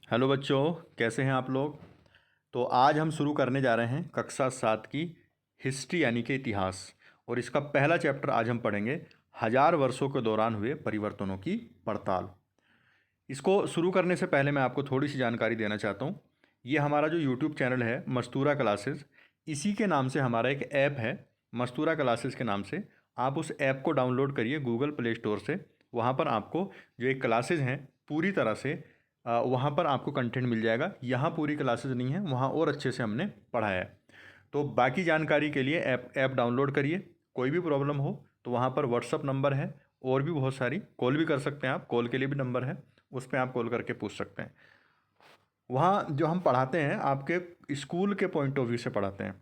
Hello बच्चों, कैसे हैं आप लोग। तो आज हम शुरू करने जा रहे हैं कक्षा 7 की हिस्ट्री यानी कि इतिहास। और इसका पहला चैप्टर आज हम पढ़ेंगे हजार वर्षों के दौरान हुए परिवर्तनों की पड़ताल। इसको शुरू करने से पहले मैं आपको थोड़ी सी जानकारी देना चाहता हूँ। ये हमारा जो यूट्यूब चैनल है मस्तूरा क्लासेस, इसी के नाम से हमारा एक ऐप है मस्तूरा क्लासेस के नाम से। आप उस ऐप को डाउनलोड करिए गूगल प्ले स्टोर से। वहाँ पर आपको जो एक क्लासेज हैं पूरी तरह से वहाँ पर आपको कंटेंट मिल जाएगा। यहाँ पूरी क्लासेज नहीं है, वहाँ और अच्छे से हमने पढ़ाया है। तो बाकी जानकारी के लिए ऐप डाउनलोड करिए। कोई भी प्रॉब्लम हो तो वहाँ पर व्हाट्सअप नंबर है, और भी बहुत सारी कॉल भी कर सकते हैं आप, कॉल के लिए भी नंबर है, उस पर आप कॉल करके पूछ सकते हैं। वहाँ जो हम पढ़ाते हैं आपके स्कूल के पॉइंट ऑफ व्यू से पढ़ाते हैं।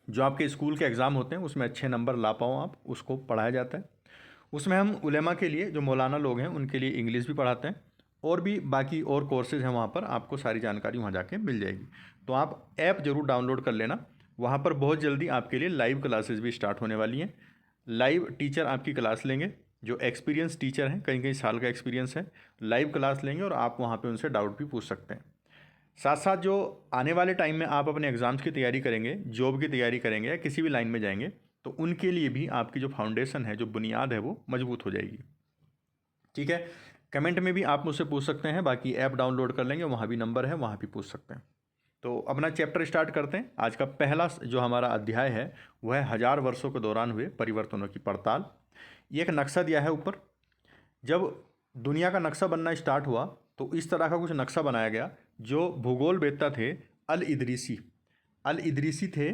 जो आपके स्कूल के एग्ज़ाम होते हैं उसमें अच्छे नंबर ला पाओ आप, उसको पढ़ाया जाता है। उसमें हम उलेमा के लिए, जो मौलाना लोग हैं उनके लिए इंग्लिश भी पढ़ाते हैं, और भी बाकी और कोर्सेज हैं वहाँ पर। आपको सारी जानकारी वहाँ जाके मिल जाएगी। तो आप ऐप ज़रूर डाउनलोड कर लेना। वहाँ पर बहुत जल्दी आपके लिए लाइव क्लासेस भी स्टार्ट होने वाली हैं। लाइव टीचर आपकी क्लास लेंगे, जो एक्सपीरियंस टीचर हैं, कई कई साल का एक्सपीरियंस है, लाइव क्लास लेंगे और आप वहाँ पर उनसे डाउट भी पूछ सकते हैं। साथ साथ जो आने वाले टाइम में आप अपने एग्ज़ाम्स की तैयारी करेंगे, जॉब की तैयारी करेंगे या किसी भी लाइन में जाएंगे, तो उनके लिए भी आपकी जो फाउंडेशन है, जो बुनियाद है, वो मजबूत हो जाएगी। ठीक है। कमेंट में भी आप मुझसे पूछ सकते हैं, बाकी ऐप डाउनलोड कर लेंगे, वहाँ भी नंबर है, वहाँ भी पूछ सकते हैं। तो अपना चैप्टर स्टार्ट करते हैं। आज का पहला जो हमारा अध्याय है वह है हजार वर्षों के दौरान हुए परिवर्तनों की पड़ताल। ये एक नक्शा दिया है ऊपर। जब दुनिया का नक्शा बनना स्टार्ट हुआ तो इस तरह का कुछ नक्शा बनाया गया। जो भूगोल वेत्ता थे अल इदरीसी थे,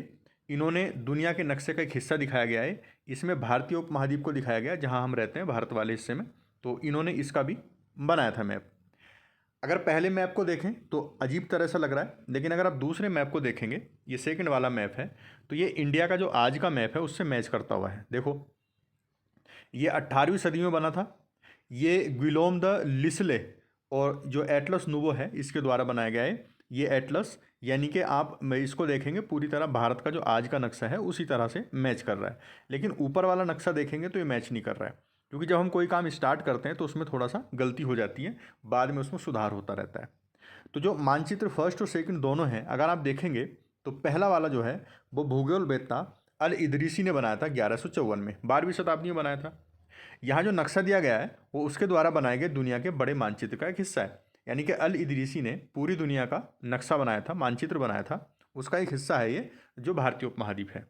इन्होंने दुनिया के नक्शे का एक हिस्सा दिखाया गया है। इसमें भारतीय उपमहाद्वीप को दिखाया गया, जहां हम रहते हैं भारत वाले हिस्से में। तो इन्होंने इसका भी बनाया था मैप। अगर पहले मैप को देखें तो अजीब तरह से लग रहा है, लेकिन अगर आप दूसरे मैप को देखेंगे, ये सेकंड वाला मैप है, तो ये इंडिया का जो आज का मैप है उससे मैच करता हुआ है। देखो, ये 18वीं सदी में बना था। ये ग्विलोम द लिसले और जो एटलस नूवो है इसके द्वारा बनाया गया है। ये एटलस यानी कि आप मैं इसको देखेंगे पूरी तरह भारत का जो आज का नक्शा है उसी तरह से मैच कर रहा है। लेकिन ऊपर वाला नक्शा देखेंगे तो ये मैच नहीं कर रहा है, क्योंकि जब हम कोई काम स्टार्ट करते हैं तो उसमें थोड़ा सा गलती हो जाती है, बाद में उसमें सुधार होता रहता है। तो जो मानचित्र फर्स्ट और सेकंड दोनों हैं, अगर आप देखेंगे तो पहला वाला जो है वो भूगोल वेत्ता अल इदरीसी ने बनाया था 1154 में, 12वीं शताब्दी में बनाया था। यहाँ जो नक्शा दिया गया है वो उसके द्वारा बनाए गए दुनिया के बड़े मानचित्र का एक हिस्सा है। यानी कि अल इदरीसी ने पूरी दुनिया का नक्शा बनाया था, मानचित्र बनाया था, उसका एक हिस्सा है ये, जो भारतीय उपमहाद्वीप है।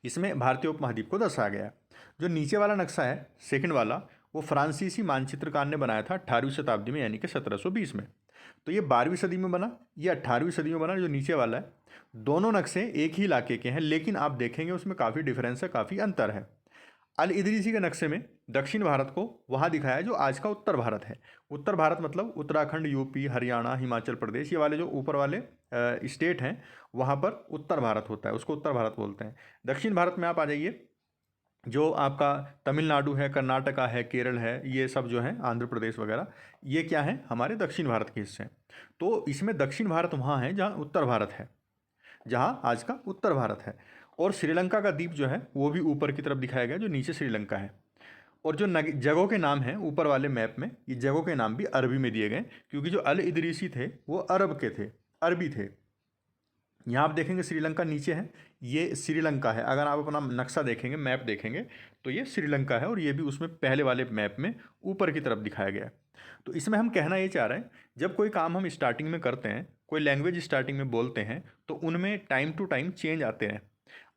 इसमें भारतीय उपमहाद्वीप को दर्शाया गया है। जो नीचे वाला नक्शा है सेकंड वाला, वो फ्रांसीसी मानचित्रकार ने बनाया था 18वीं शताब्दी में, यानी कि 1720 में। तो ये 12वीं सदी में बना, ये 18वीं सदी में बना। जो नीचे वाला है, दोनों नक्शे एक ही इलाके के हैं, लेकिन आप देखेंगे उसमें काफ़ी डिफरेंस है, काफ़ी अंतर है। अल इदरीसी के नक्शे में दक्षिण भारत को वहाँ दिखाया है जो आज का उत्तर भारत है। उत्तर भारत मतलब उत्तराखंड, यूपी, हरियाणा, हिमाचल प्रदेश, ये वाले जो ऊपर वाले स्टेट हैं, वहाँ पर उत्तर भारत होता है, उसको उत्तर भारत बोलते हैं। दक्षिण भारत में आप आ जाइए, जो आपका तमिलनाडु है, कर्नाटका है, केरल है, ये सब जो है, आंध्र प्रदेश वगैरह, ये क्या है, हमारे दक्षिण भारत के हिस्से हैं। तो इसमें दक्षिण भारत वहाँ है जहाँ उत्तर भारत है, जहाँ आज का उत्तर भारत है। और श्रीलंका का द्वीप जो है वो भी ऊपर की तरफ दिखाया गया, जो नीचे श्रीलंका है। और जो जगहों के नाम हैं ऊपर वाले मैप में, ये जगहों के नाम भी अरबी में दिए गए, क्योंकि जो अल इदरीसी थे वो अरब के थे, अरबी थे। यहाँ आप देखेंगे श्रीलंका नीचे है, ये श्रीलंका है। अगर आप अपना नक्शा देखेंगे, मैप देखेंगे, तो ये श्रीलंका है, और ये भी उसमें पहले वाले मैप में ऊपर की तरफ दिखाया गया है। तो इसमें हम कहना ये चाह रहे हैं, जब कोई काम हम स्टार्टिंग में करते हैं, कोई लैंग्वेज स्टार्टिंग में बोलते हैं, तो उनमें टाइम टू टाइम चेंज आते हैं।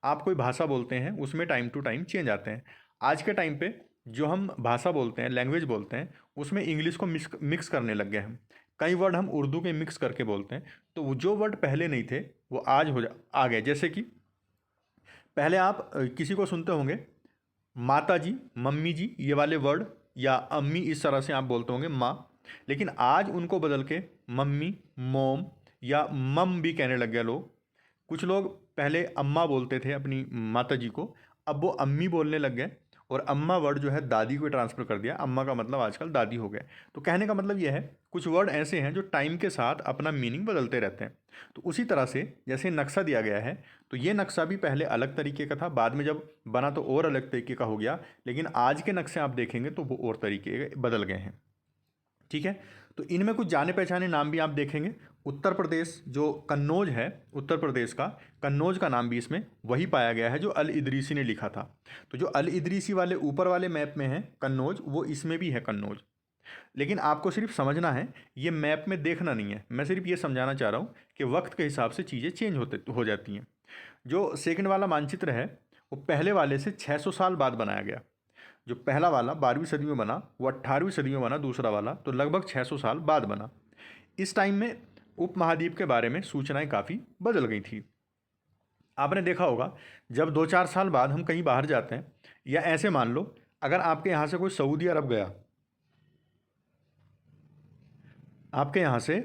आप कोई भाषा बोलते हैं, उसमें टाइम टू टाइम चेंज आते हैं। आज के टाइम पे जो हम भाषा बोलते हैं, लैंग्वेज बोलते हैं, उसमें इंग्लिश को मिक्स करने लग गए हम। कई वर्ड हम उर्दू के मिक्स करके बोलते हैं, तो वो जो वर्ड पहले नहीं थे वो आज आ गए। जैसे कि पहले आप किसी को सुनते होंगे, माता जी, मम्मी जी, ये वाले वर्ड, या अम्मी, इस तरह से आप बोलते होंगे, माँ। लेकिन आज उनको बदल के मम्मी, मोम या मम भी कहने लग गए लोग। कुछ लोग पहले अम्मा बोलते थे अपनी माता जी को, अब वो अम्मी बोलने लग गए, और अम्मा वर्ड जो है दादी को ट्रांसफ़र कर दिया। अम्मा का मतलब आजकल दादी हो गए। तो कहने का मतलब ये है, कुछ वर्ड ऐसे हैं जो टाइम के साथ अपना मीनिंग बदलते रहते हैं। तो उसी तरह से जैसे नक्शा दिया गया है, तो ये नक्शा भी पहले अलग तरीके का था, बाद में जब बना तो और अलग तरीके का हो गया। लेकिन आज के नक्शे आप देखेंगे तो वो और तरीके के बदल गए हैं। ठीक है। तो इनमें कुछ जाने पहचाने नाम भी आप देखेंगे। उत्तर प्रदेश जो कन्नौज है, उत्तर प्रदेश का कन्नौज का नाम भी इसमें वही पाया गया है जो अल इदरीसी ने लिखा था। तो जो अल इदरीसी वाले ऊपर वाले मैप में है कन्नौज, वो इसमें भी है कन्नौज। लेकिन आपको सिर्फ समझना है, ये मैप में देखना नहीं है। मैं सिर्फ ये समझाना चाह रहा हूँ कि वक्त के हिसाब से चीज़ें चेंज हो जाती हैं। जो सेकंड वाला मानचित्र है वो पहले वाले से 600 साल बाद बनाया गया। जो पहला वाला 12वीं सदी में बना, वो 18वीं सदी में बना दूसरा वाला, तो लगभग 600 साल बाद बना। इस टाइम में उपमहाद्वीप के बारे में सूचनाएं काफ़ी बदल गई थी। आपने देखा होगा जब 2-4 साल बाद हम कहीं बाहर जाते हैं, या ऐसे मान लो अगर आपके यहाँ से कोई सऊदी अरब गया, आपके यहाँ से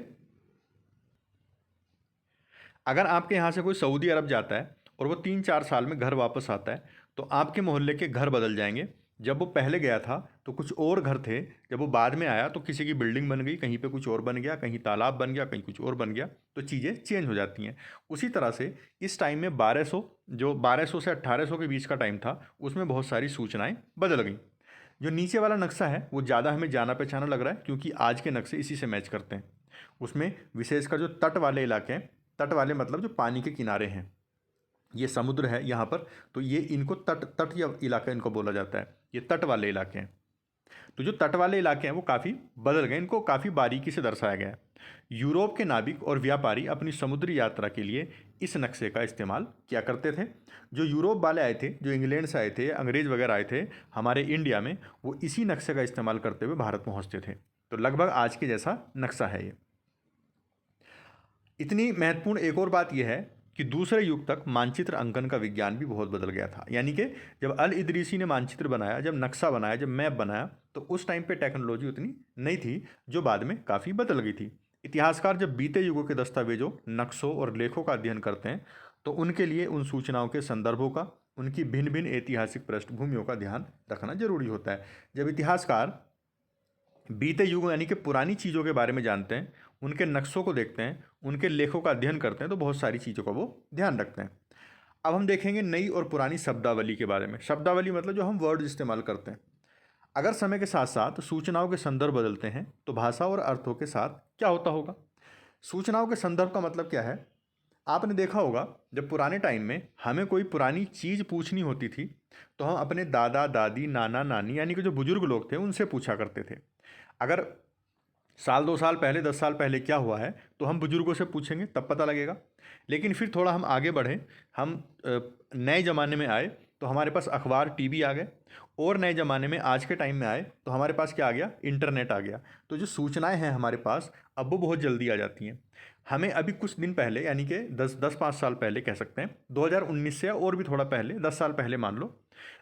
अगर आपके यहाँ से कोई सऊदी अरब जाता है और वो 3-4 साल में घर वापस आता है, तो आपके मोहल्ले के घर बदल जाएंगे। जब वो पहले गया था तो कुछ और घर थे, जब वो बाद में आया तो किसी की बिल्डिंग बन गई, कहीं पे कुछ और बन गया, कहीं तालाब बन गया, कहीं कुछ और बन गया, तो चीज़ें चेंज हो जाती हैं। उसी तरह से इस टाइम में 1200 से 1800 के बीच का टाइम था, उसमें बहुत सारी सूचनाएँ बदल गई। जो नीचे वाला नक्शा है वो ज़्यादा हमें जाना पहचाना लग रहा है, क्योंकि आज के नक्शे इसी से मैच करते हैं। उसमें विशेषकर जो तट वाले इलाके हैं, तट वाले मतलब जो पानी के किनारे हैं, ये समुद्र है यहाँ पर, तो ये इनको तट या इलाका इनको बोला जाता है, ये तट वाले इलाके हैं। तो जो तट वाले इलाके हैं वो काफ़ी बदल गए, इनको काफ़ी बारीकी से दर्शाया गया है। यूरोप के नाविक और व्यापारी अपनी समुद्री यात्रा के लिए इस नक्शे का इस्तेमाल किया करते थे। जो यूरोप वाले आए थे, जो इंग्लैंड से आए थे, अंग्रेज़ वगैरह आए थे हमारे इंडिया में, वो इसी नक्शे का इस्तेमाल करते हुए भारत पहुँचते थे। तो लगभग आज के जैसा नक्शा है ये। इतनी महत्वपूर्ण एक और बात यह है कि दूसरे युग तक मानचित्र अंकन का विज्ञान भी बहुत बदल गया था। यानी कि जब अल इदरीसी ने मानचित्र बनाया, जब नक्शा बनाया, जब मैप बनाया, तो उस टाइम पे टेक्नोलॉजी उतनी नहीं थी, जो बाद में काफ़ी बदल गई थी। इतिहासकार जब बीते युगों के दस्तावेजों, नक्शों और लेखों का अध्ययन करते हैं, तो उनके लिए उन सूचनाओं के संदर्भों का, उनकी भिन्न भिन्न ऐतिहासिक पृष्ठभूमियों का ध्यान रखना जरूरी होता है। जब इतिहासकार बीते युग यानी कि पुरानी चीज़ों के बारे में जानते हैं, उनके नक्शों को देखते हैं, उनके लेखों का अध्ययन करते हैं, तो बहुत सारी चीज़ों का वो ध्यान रखते हैं। अब हम देखेंगे नई और पुरानी शब्दावली के बारे में। शब्दावली मतलब जो हम वर्ड इस्तेमाल करते हैं। अगर समय के साथ साथ सूचनाओं के संदर्भ बदलते हैं, तो भाषा और अर्थों के साथ क्या होता होगा। सूचनाओं के संदर्भ का मतलब क्या है। आपने देखा होगा जब पुराने टाइम में हमें कोई पुरानी चीज़ पूछनी होती थी, तो हम अपने दादा दादी, नाना नानी यानी कि जो बुजुर्ग लोग थे उनसे पूछा करते थे। अगर साल 2 साल पहले, 10 साल पहले क्या हुआ है, तो हम बुजुर्गों से पूछेंगे तब पता लगेगा। लेकिन फिर थोड़ा हम आगे बढ़े, हम नए ज़माने में आए तो हमारे पास अखबार, टीवी आ गए, और नए ज़माने में आज के टाइम में आए तो हमारे पास क्या आ गया, इंटरनेट आ गया। तो जो सूचनाएं हैं हमारे पास अब वो बहुत जल्दी आ जाती हैं। हमें अभी कुछ दिन पहले यानी कि 10-5 साल पहले कह सकते हैं, 2019 से और भी थोड़ा पहले, 10 साल पहले मान लो,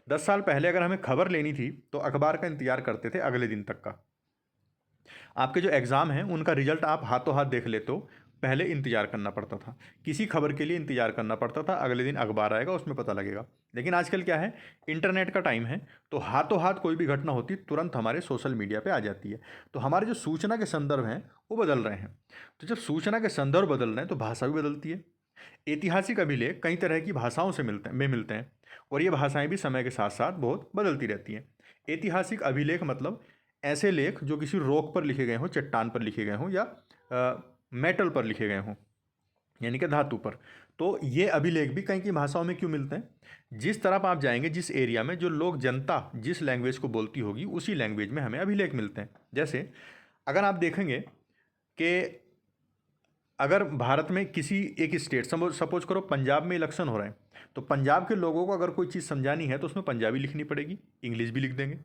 10 साल पहले अगर हमें खबर लेनी थी तो अखबार का इंतजार करते थे अगले दिन तक का। आपके जो एग्ज़ाम हैं उनका रिजल्ट आप हाथों हाथ देख लेते हो, पहले इंतजार करना पड़ता था। किसी खबर के लिए इंतजार करना पड़ता था, अगले दिन अखबार आएगा उसमें पता लगेगा। लेकिन आजकल क्या है, इंटरनेट का टाइम है, तो हाथों हाथ कोई भी घटना होती तुरंत हमारे सोशल मीडिया पे आ जाती है। तो हमारे जो सूचना के संदर्भ हैं वो बदल रहे हैं। तो जब सूचना के संदर्भ बदल रहे हैं तो भाषा भी बदलती है। ऐतिहासिक अभिलेख कई तरह की भाषाओं से मिलते हैं, और ये भाषाएं भी समय के साथ साथ बहुत बदलती रहती हैं। ऐतिहासिक अभिलेख मतलब ऐसे लेख जो किसी रॉक पर लिखे गए हों, चट्टान पर लिखे गए हों, या मेटल पर लिखे गए हों, यानी कि धातु पर। तो ये अभिलेख भी कई की भाषाओं में क्यों मिलते हैं। जिस तरफ आप जाएंगे, जिस एरिया में जो लोग, जनता जिस लैंग्वेज को बोलती होगी, उसी लैंग्वेज में हमें अभिलेख मिलते हैं। जैसे अगर आप देखेंगे कि अगर भारत में किसी एक स्टेट, सपोज करो पंजाब में इलेक्शन हो रहे हैं, तो पंजाब के लोगों को अगर कोई चीज़ समझानी है तो उसमें पंजाबी लिखनी पड़ेगी, इंग्लिश भी लिख देंगे।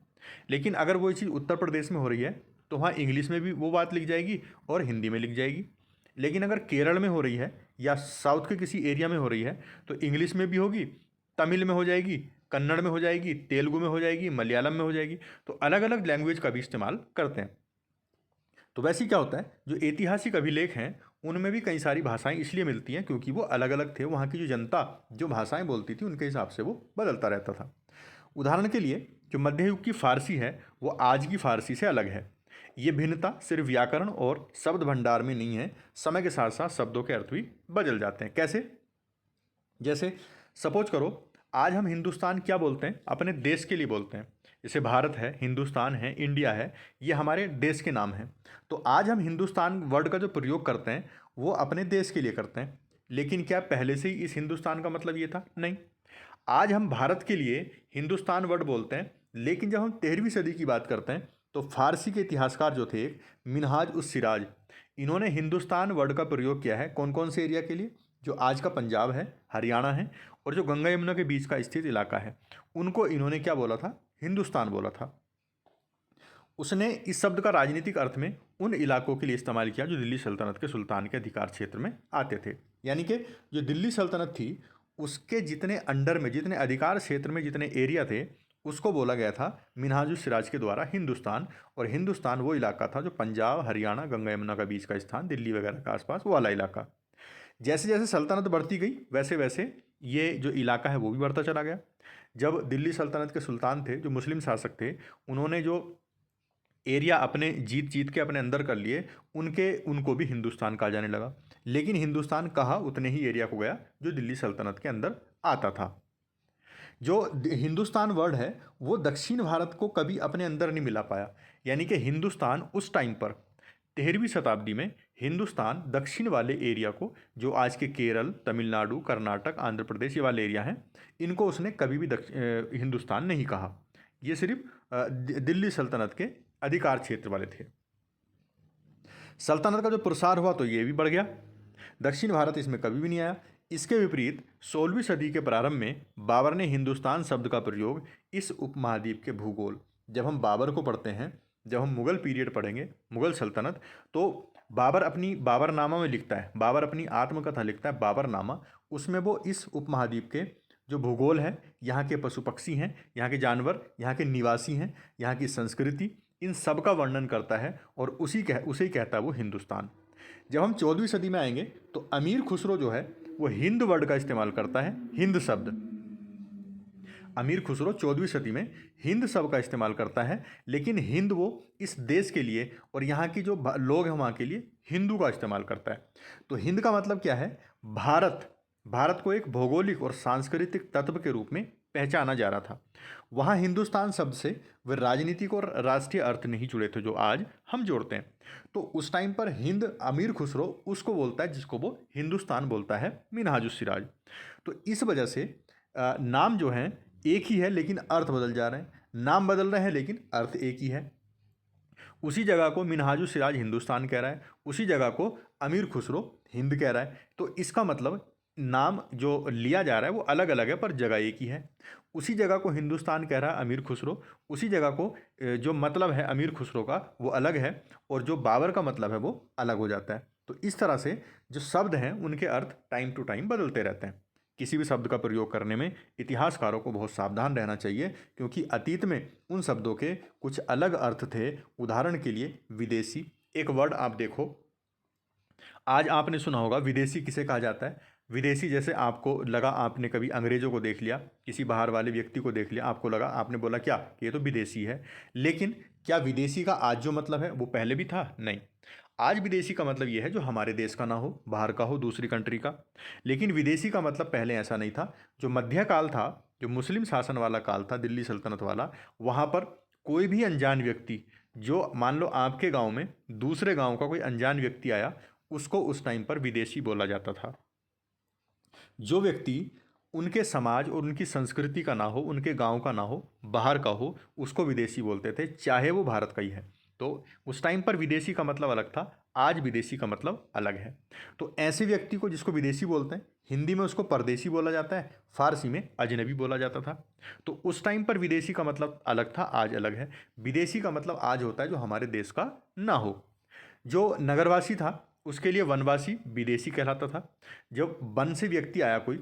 लेकिन अगर वो चीज़ उत्तर प्रदेश में हो रही है तो वहाँ इंग्लिश में भी वो बात लिख जाएगी और हिंदी में लिख जाएगी। लेकिन अगर केरल में हो रही है या साउथ के किसी एरिया में हो रही है तो इंग्लिश में भी होगी, तमिल में हो जाएगी, कन्नड़ में हो जाएगी, तेलुगु में हो जाएगी, मलयालम में हो जाएगी। तो अलग अलग लैंग्वेज का भी इस्तेमाल करते हैं। तो वैसे क्या होता है, जो ऐतिहासिक अभिलेख हैं उनमें भी कई सारी भाषाएं इसलिए मिलती हैं क्योंकि वो अलग अलग थे। वहाँ की जो जनता जो भाषाएं बोलती थी उनके हिसाब से वो बदलता रहता था। उदाहरण के लिए जो मध्य युग की फ़ारसी है वो आज की फ़ारसी से अलग है। ये भिन्नता सिर्फ व्याकरण और शब्द भंडार में नहीं है, समय के साथ साथ शब्दों के अर्थ भी बदल जाते हैं। कैसे? जैसे सपोज करो आज हम हिंदुस्तान क्या बोलते हैं, अपने देश के लिए बोलते हैं, जैसे भारत है, हिंदुस्तान है, इंडिया है, ये हमारे देश के नाम हैं। तो आज हम हिंदुस्तान वर्ड का जो प्रयोग करते हैं वो अपने देश के लिए करते हैं, लेकिन क्या पहले से ही इस हिंदुस्तान का मतलब ये था? नहीं। आज हम भारत के लिए हिंदुस्तान वर्ड बोलते हैं, लेकिन जब हम 13वीं सदी की बात करते हैं तो फारसी के इतिहासकार जो थे एक मिनहाज उस सिराज, इन्होंने हिंदुस्तान वर्ड का प्रयोग किया है कौन कौन से एरिया के लिए? जो आज का पंजाब है, हरियाणा है, और जो गंगा यमुना के बीच का स्थित इलाका है, उनको इन्होंने क्या बोला था? हिंदुस्तान बोला था। उसने इस शब्द का राजनीतिक अर्थ में उन इलाकों के लिए इस्तेमाल किया जो दिल्ली सल्तनत के सुल्तान के अधिकार क्षेत्र में आते थे। यानी कि जो दिल्ली सल्तनत थी उसके जितने अंडर में, जितने अधिकार क्षेत्र में जितने एरिया थे, उसको बोला गया था मिनहाजुल सिराज के द्वारा हिंदुस्तान। और हिंदुस्तान वो इलाका था जो पंजाब, हरियाणा, गंगा यमुना का बीच का स्थान, दिल्ली वगैरह के आसपास वो वाला इलाका। जैसे जैसे सल्तनत बढ़ती गई वैसे वैसे ये जो इलाका है वो भी बढ़ता चला गया। जब दिल्ली सल्तनत के सुल्तान थे, जो मुस्लिम शासक थे, उन्होंने जो एरिया अपने जीत जीत के अपने अंदर कर लिए, उनको भी हिंदुस्तान कहा जाने लगा। लेकिन हिंदुस्तान कहा उतने ही एरिया को गया जो दिल्ली सल्तनत के अंदर आता था। जो हिंदुस्तान वर्ड है वो दक्षिण भारत को कभी अपने अंदर नहीं मिला पाया। यानी कि हिंदुस्तान उस टाइम पर 13वीं शताब्दी में हिंदुस्तान दक्षिण वाले एरिया को, जो आज के केरल, तमिलनाडु, कर्नाटक, आंध्र प्रदेश ये वाले एरिया हैं, इनको उसने कभी भी हिंदुस्तान नहीं कहा। ये सिर्फ दिल्ली सल्तनत के अधिकार क्षेत्र वाले थे। सल्तनत का जो प्रसार हुआ तो ये भी बढ़ गया, दक्षिण भारत इसमें कभी भी नहीं आया। इसके विपरीत 16वीं सदी के प्रारंभ में बाबर ने हिंदुस्तान शब्द का प्रयोग इस उपमहाद्वीप के भूगोल, जब हम बाबर को पढ़ते हैं, जब हम मुग़ल पीरियड पढ़ेंगे, मुग़ल सल्तनत, तो बाबर अपनी बाबरनामा में लिखता है, बाबर अपनी आत्मकथा लिखता है बाबरनामा, उसमें वो इस उपमहाद्वीप के जो भूगोल है, यहाँ के पशु पक्षी हैं, यहाँ के जानवर, यहाँ के निवासी हैं, यहाँ की संस्कृति, इन सब का वर्णन करता है और उसे ही कहता है वो हिंदुस्तान। जब हम 14वीं सदी में आएंगे तो अमीर खुसरो जो है वो हिंद वर्ड का इस्तेमाल करता है, हिंद शब्द। अमीर खुसरो 14वीं सदी में हिंद शब्द का इस्तेमाल करता है, लेकिन हिंद वो इस देश के लिए और यहाँ की जो लोग हैं वहाँ के लिए हिंदू का इस्तेमाल करता है। तो हिंद का मतलब क्या है? भारत। भारत को एक भौगोलिक और सांस्कृतिक तत्व के रूप में पहचाना जा रहा था। वहाँ हिंदुस्तान शब्द से वे राजनीतिक और राष्ट्रीय अर्थ नहीं जुड़े थे जो आज हम जोड़ते हैं। तो उस टाइम पर हिंद, अमीर खुसरो उसको बोलता है जिसको वो हिंदुस्तान बोलता है, मिनहाजुस सिराज। तो इस वजह से नाम जो हैं एक ही है लेकिन अर्थ बदल जा रहे हैं, नाम बदल रहे हैं लेकिन अर्थ एक ही है। उसी जगह को मिनहाजुस सिराज हिंदुस्तान कह रहा है, उसी जगह को अमीर खुसरो हिंद कह रहा है। तो इसका मतलब नाम जो लिया जा रहा है वो अलग अलग है पर जगह एक ही है। उसी जगह को हिंदुस्तान कह रहा है अमीर खुसरो, उसी जगह को जो मतलब है अमीर खुसरो का वो अलग है और जो बाबर का मतलब है वो अलग हो जाता है। तो इस तरह से जो शब्द हैं उनके अर्थ टाइम टू टाइम बदलते रहते हैं। किसी भी शब्द का प्रयोग करने में इतिहासकारों को बहुत सावधान रहना चाहिए, क्योंकि अतीत में उन शब्दों के कुछ अलग अर्थ थे। उदाहरण के लिए विदेशी, एक वर्ड आप देखो, आज आपने सुना होगा विदेशी किसे कहा जाता है? विदेशी जैसे आपको लगा, आपने कभी अंग्रेज़ों को देख लिया, किसी बाहर वाले व्यक्ति को देख लिया, आपको लगा, आपने बोला क्या कि ये तो विदेशी है। लेकिन क्या विदेशी का आज जो मतलब है वो पहले भी था? नहीं। आज विदेशी का मतलब ये है जो हमारे देश का ना हो, बाहर का हो, दूसरी कंट्री का। लेकिन विदेशी का मतलब पहले ऐसा नहीं था। जो मध्यकाल था, जो मुस्लिम शासन वाला काल था, दिल्ली सल्तनत वाला, वहाँ पर कोई भी अनजान व्यक्ति, जो मान लो आपके गाँव में दूसरे गाँव का कोई अनजान व्यक्ति आया, उसको उस टाइम पर विदेशी बोला जाता था। जो व्यक्ति उनके समाज और उनकी संस्कृति का ना हो, उनके गांव का ना हो, बाहर का हो, उसको विदेशी बोलते थे, चाहे वो भारत का ही है। तो उस टाइम पर विदेशी का मतलब अलग था, आज विदेशी का मतलब अलग है। तो ऐसे व्यक्ति को जिसको विदेशी बोलते हैं, हिंदी में उसको परदेशी बोला जाता है, फारसी में अजनबी बोला जाता था। तो उस टाइम पर विदेशी का मतलब अलग था, आज अलग है। विदेशी का मतलब आज होता है जो हमारे देश का ना हो। जो नगरवासी था उसके लिए वनवासी विदेशी कहलाता था। जब वन से व्यक्ति आया कोई,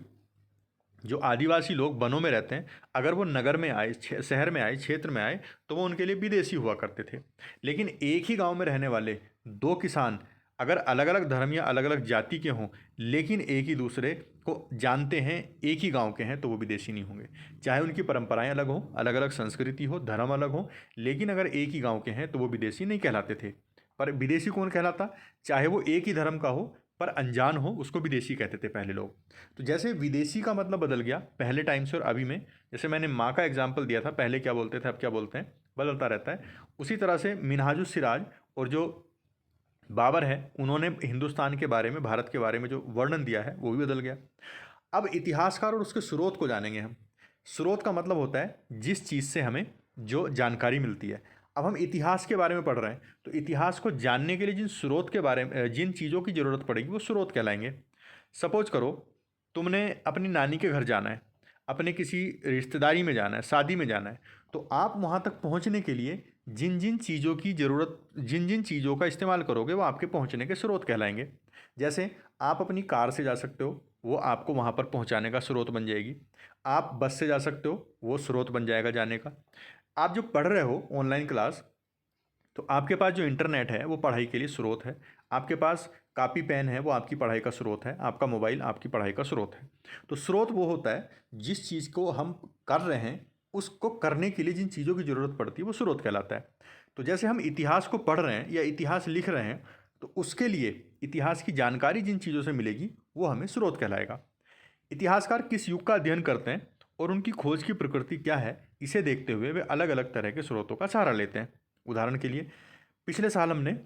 जो आदिवासी लोग वनों में रहते हैं, अगर वो नगर में आए, शहर में आए, क्षेत्र में आए, तो वो उनके लिए विदेशी हुआ करते थे। लेकिन एक ही गांव में रहने वाले दो किसान अगर अलग अलग धर्म या अलग अलग जाति के हों, लेकिन एक ही दूसरे को जानते हैं, एक ही गांव के हैं, तो वो विदेशी नहीं होंगे। चाहे उनकी परंपराएं अलग हों, अलग अलग संस्कृति हो, धर्म अलग हो, लेकिन अगर एक ही गाँव के हैं तो वो विदेशी नहीं कहलाते थे। पर विदेशी कौन कहलाता? चाहे वो एक ही धर्म का हो, पर अनजान हो उसको विदेशी कहते थे पहले लोग। तो जैसे विदेशी का मतलब बदल गया पहले टाइम से और अभी में, जैसे मैंने माँ का एग्जाम्पल दिया था, पहले क्या बोलते थे अब क्या बोलते हैं, बदलता रहता है। उसी तरह से मिनहाजुस सिराज और जो बाबर है उन्होंने हिंदुस्तान के बारे में, भारत के बारे में जो वर्णन दिया है वो भी बदल गया। अब इतिहासकार और उसके स्रोत को जानेंगे हम। स्रोत का मतलब होता है जिस चीज़ से हमें जो जानकारी मिलती है। अब हम इतिहास के बारे में पढ़ रहे हैं तो इतिहास को जानने के लिए जिन स्रोत के बारे में, जिन चीज़ों की ज़रूरत पड़ेगी वो स्रोत कहलाएंगे। सपोज करो तुमने अपनी नानी के घर जाना है, अपने किसी रिश्तेदारी में जाना है, शादी में जाना है, तो आप वहाँ तक पहुँचने के लिए जिन जिन चीज़ों की ज़रूरत, जिन जिन चीज़ों का इस्तेमाल करोगे वो आपके पहुँचने के स्रोत कहलाएंगे। जैसे आप अपनी कार से जा सकते हो, वो आपको वहाँ पर पहुँचाने का स्रोत बन जाएगी। आप बस से जा सकते हो, वो स्रोत बन जाएगा जाने का। आप जो पढ़ रहे हो ऑनलाइन क्लास, तो आपके पास जो इंटरनेट है वो पढ़ाई के लिए स्रोत है। आपके पास कापी पेन है वो आपकी पढ़ाई का स्रोत है। आपका मोबाइल आपकी पढ़ाई का स्रोत है। तो स्रोत वो होता है जिस चीज़ को हम कर रहे हैं उसको करने के लिए जिन चीज़ों की ज़रूरत पड़ती है वो स्रोत कहलाता है। तो जैसे हम इतिहास को पढ़ रहे हैं या इतिहास लिख रहे हैं तो उसके लिए इतिहास की जानकारी जिन चीज़ों से मिलेगी वो हमें स्रोत कहलाएगा। इतिहासकार किस युग का अध्ययन करते हैं और उनकी खोज की प्रकृति क्या है, इसे देखते हुए वे अलग अलग तरह के स्रोतों का सहारा लेते हैं। उदाहरण के लिए पिछले साल हमने